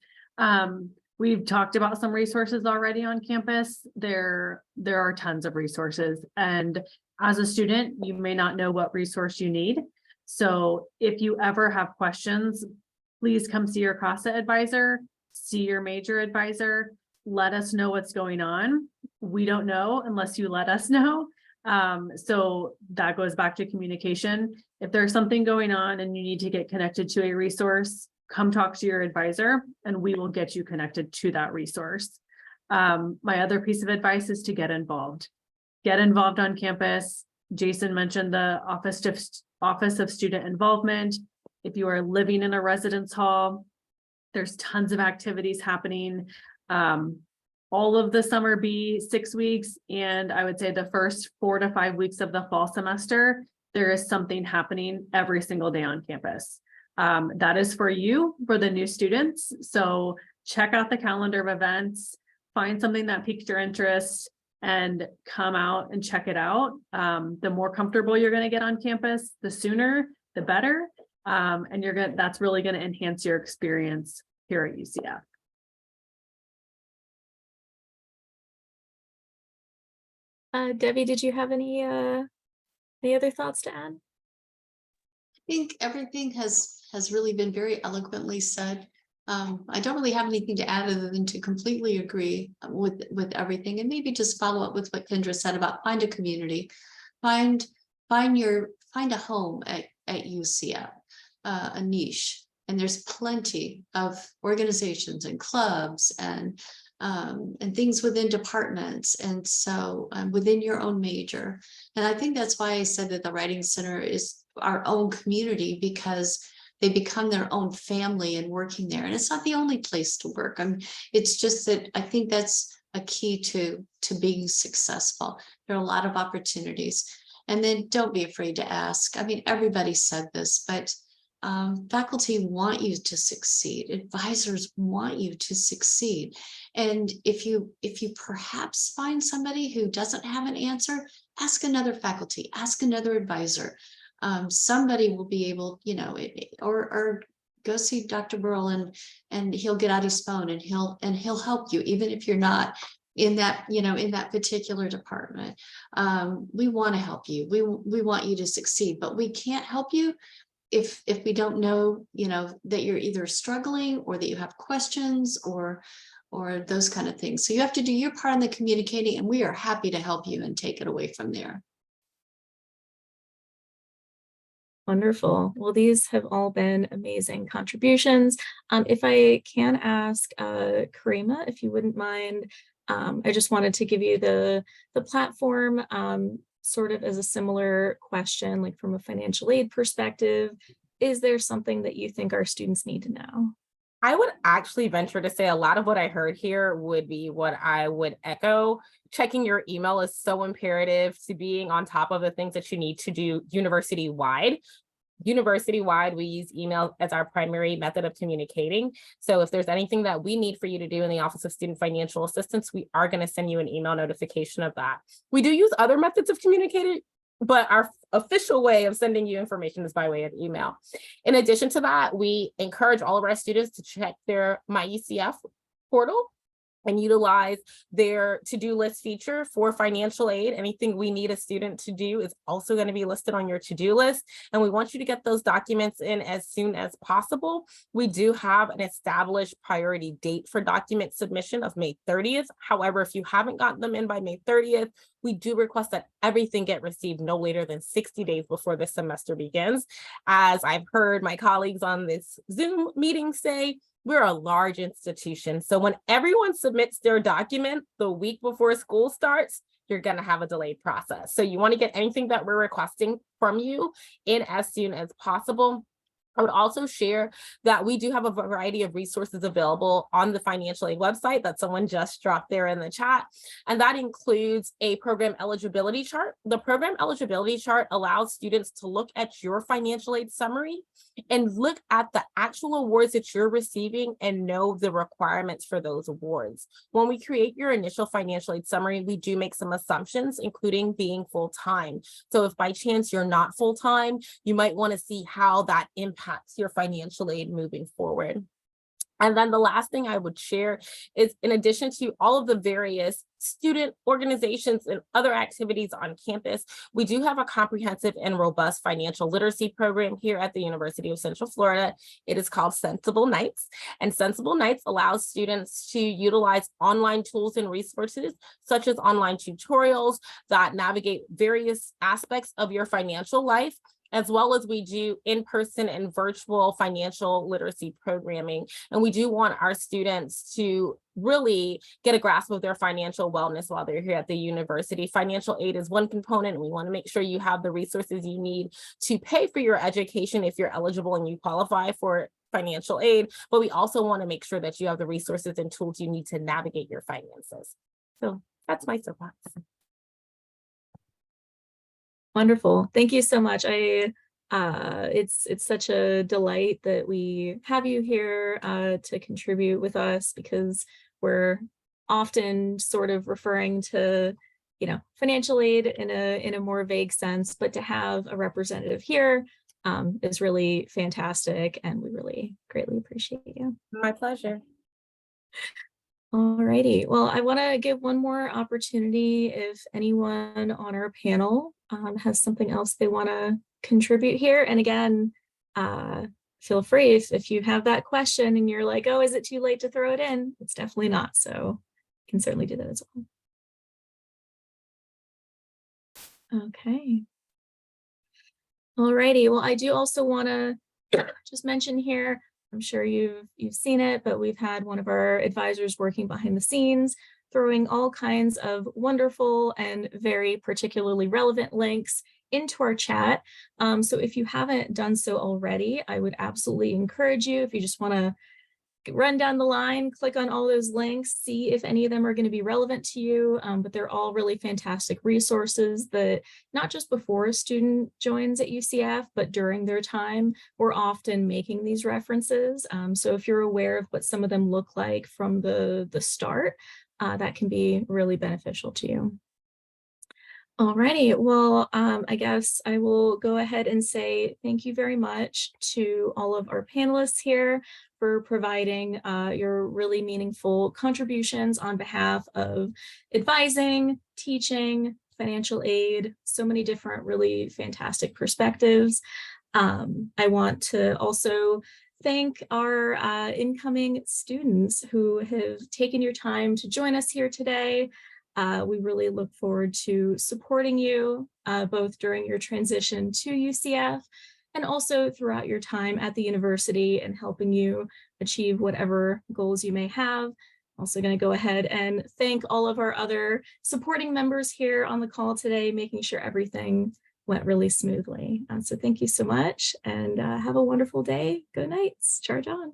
We've talked about some resources already on campus. There are tons of resources. And as a student, you may not know what resource you need. So if you ever have questions, please come see your CASA advisor, see your major advisor. Let us know what's going on. We don't know unless you let us know. So that goes back to communication. If there's something going on and you need to get connected to a resource, come talk to your advisor and we will get you connected to that resource. My other piece of advice is to get involved. Get involved on campus. Jason mentioned the Office of Student Involvement. If you are living in a residence hall, there's tons of activities happening. All of the summer be 6 weeks, and I would say the first 4 to 5 weeks of the fall semester, there is something happening every single day on campus. That is for you, for the new students. So check out the calendar of events, find something that piqued your interest, and come out and check it out. The more comfortable you're going to get on campus, the sooner, the better. And that's really going to enhance your experience here at UCF. Debbie, did you have any other thoughts to add? I think everything has really been very eloquently said. I don't really have anything to add other than to completely agree with everything, and maybe just follow up with what Kendra said about find a community, find a home at UCF, a niche, and there's plenty of organizations and clubs and things within departments, and so within your own major. And I think that's why I said that the Writing Center is our own community, because they become their own family and working there. And it's not the only place to work. It's just that I think that's a key to being successful. There are a lot of opportunities. And then don't be afraid to ask. I mean, everybody said this, but faculty want you to succeed. Advisors want you to succeed. And if you perhaps find somebody who doesn't have an answer, ask another faculty, ask another advisor. Somebody will be able, you know, or go see Dr. Burrell and he'll get out his phone and he'll help you, even if you're not in that, you know, in that particular department. We want to help you. We want you to succeed, but we can't help you if we don't know, you know, that you're either struggling or that you have questions or those kind of things. So you have to do your part in the communicating, and we are happy to help you and take it away from there. Wonderful. Well, these have all been amazing contributions. If I can ask Karima, if you wouldn't mind, I just wanted to give you the platform sort of as a similar question, like from a financial aid perspective. Is there something that you think our students need to know? I would actually venture to say a lot of what I heard here would be what I would echo. Checking your email is so imperative to being on top of the things that you need to do university-wide. University-wide, we use email as our primary method of communicating. So if there's anything that we need for you to do in the Office of Student Financial Assistance, we are going to send you an email notification of that. We do use other methods of communicating, but our official way of sending you information is by way of email. In addition to that, we encourage all of our students to check their MyECF portal and utilize their to-do list feature for financial aid. Anything we need a student to do is also going to be listed on your to-do list. And we want you to get those documents in as soon as possible. We do have an established priority date for document submission of May 30th. However, if you haven't gotten them in by May 30th, we do request that everything get received no later than 60 days before the semester begins. As I've heard my colleagues on this Zoom meeting say, we're a large institution. So when everyone submits their document the week before school starts, you're going to have a delayed process. So you want to get anything that we're requesting from you in as soon as possible. I would also share that we do have a variety of resources available on the financial aid website that someone just dropped there in the chat. And that includes a program eligibility chart. The program eligibility chart allows students to look at your financial aid summary and look at the actual awards that you're receiving and know the requirements for those awards. When we create your initial financial aid summary, we do make some assumptions, including being full-time. So if by chance you're not full-time, you might want to see how that impacts your financial aid moving forward. And then the last thing I would share is, in addition to all of the various student organizations and other activities on campus, we do have a comprehensive and robust financial literacy program here at the University of Central Florida. It is called Sensible Nights, and Sensible Nights allows students to utilize online tools and resources, such as online tutorials that navigate various aspects of your financial life, as well as we do in-person and virtual financial literacy programming. And we do want our students to really get a grasp of their financial wellness while they're here at the university. Financial aid is one component, and we want to make sure you have the resources you need to pay for your education if you're eligible and you qualify for financial aid, but we also want to make sure that you have the resources and tools you need to navigate your finances. So that's my soapbox. Wonderful. Thank you so much. It's such a delight that we have you here to contribute with us, because we're often sort of referring to, you know, financial aid in a more vague sense, but to have a representative here is really fantastic, and we really greatly appreciate you. My pleasure. All righty. Well, I want to give one more opportunity if anyone on our panel has something else they want to contribute here. And again, feel free if you have that question and you're like, oh, is it too late to throw it in? It's definitely not. So you can certainly do that as well. Okay. All righty. Well, I do also want to just mention here, I'm sure you've seen it, but we've had one of our advisors working behind the scenes, throwing all kinds of wonderful and very particularly relevant links into our chat. So if you haven't done so already, I would absolutely encourage you, if you just want to run down the line, click on all those links, see if any of them are going to be relevant to you. But they're all really fantastic resources that not just before a student joins at UCF, but during their time, we're often making these references. So if you're aware of what some of them look like from the start, that can be really beneficial to you. Alrighty, well, I guess I will go ahead and say thank you very much to all of our panelists here for providing your really meaningful contributions on behalf of advising, teaching, financial aid, so many different really fantastic perspectives. I want to also thank our incoming students who have taken your time to join us here today. We really look forward to supporting you both during your transition to UCF and also throughout your time at the university and helping you achieve whatever goals you may have. Also going to go ahead and thank all of our other supporting members here on the call today, making sure everything went really smoothly. So thank you so much and have a wonderful day. Good night. Charge on.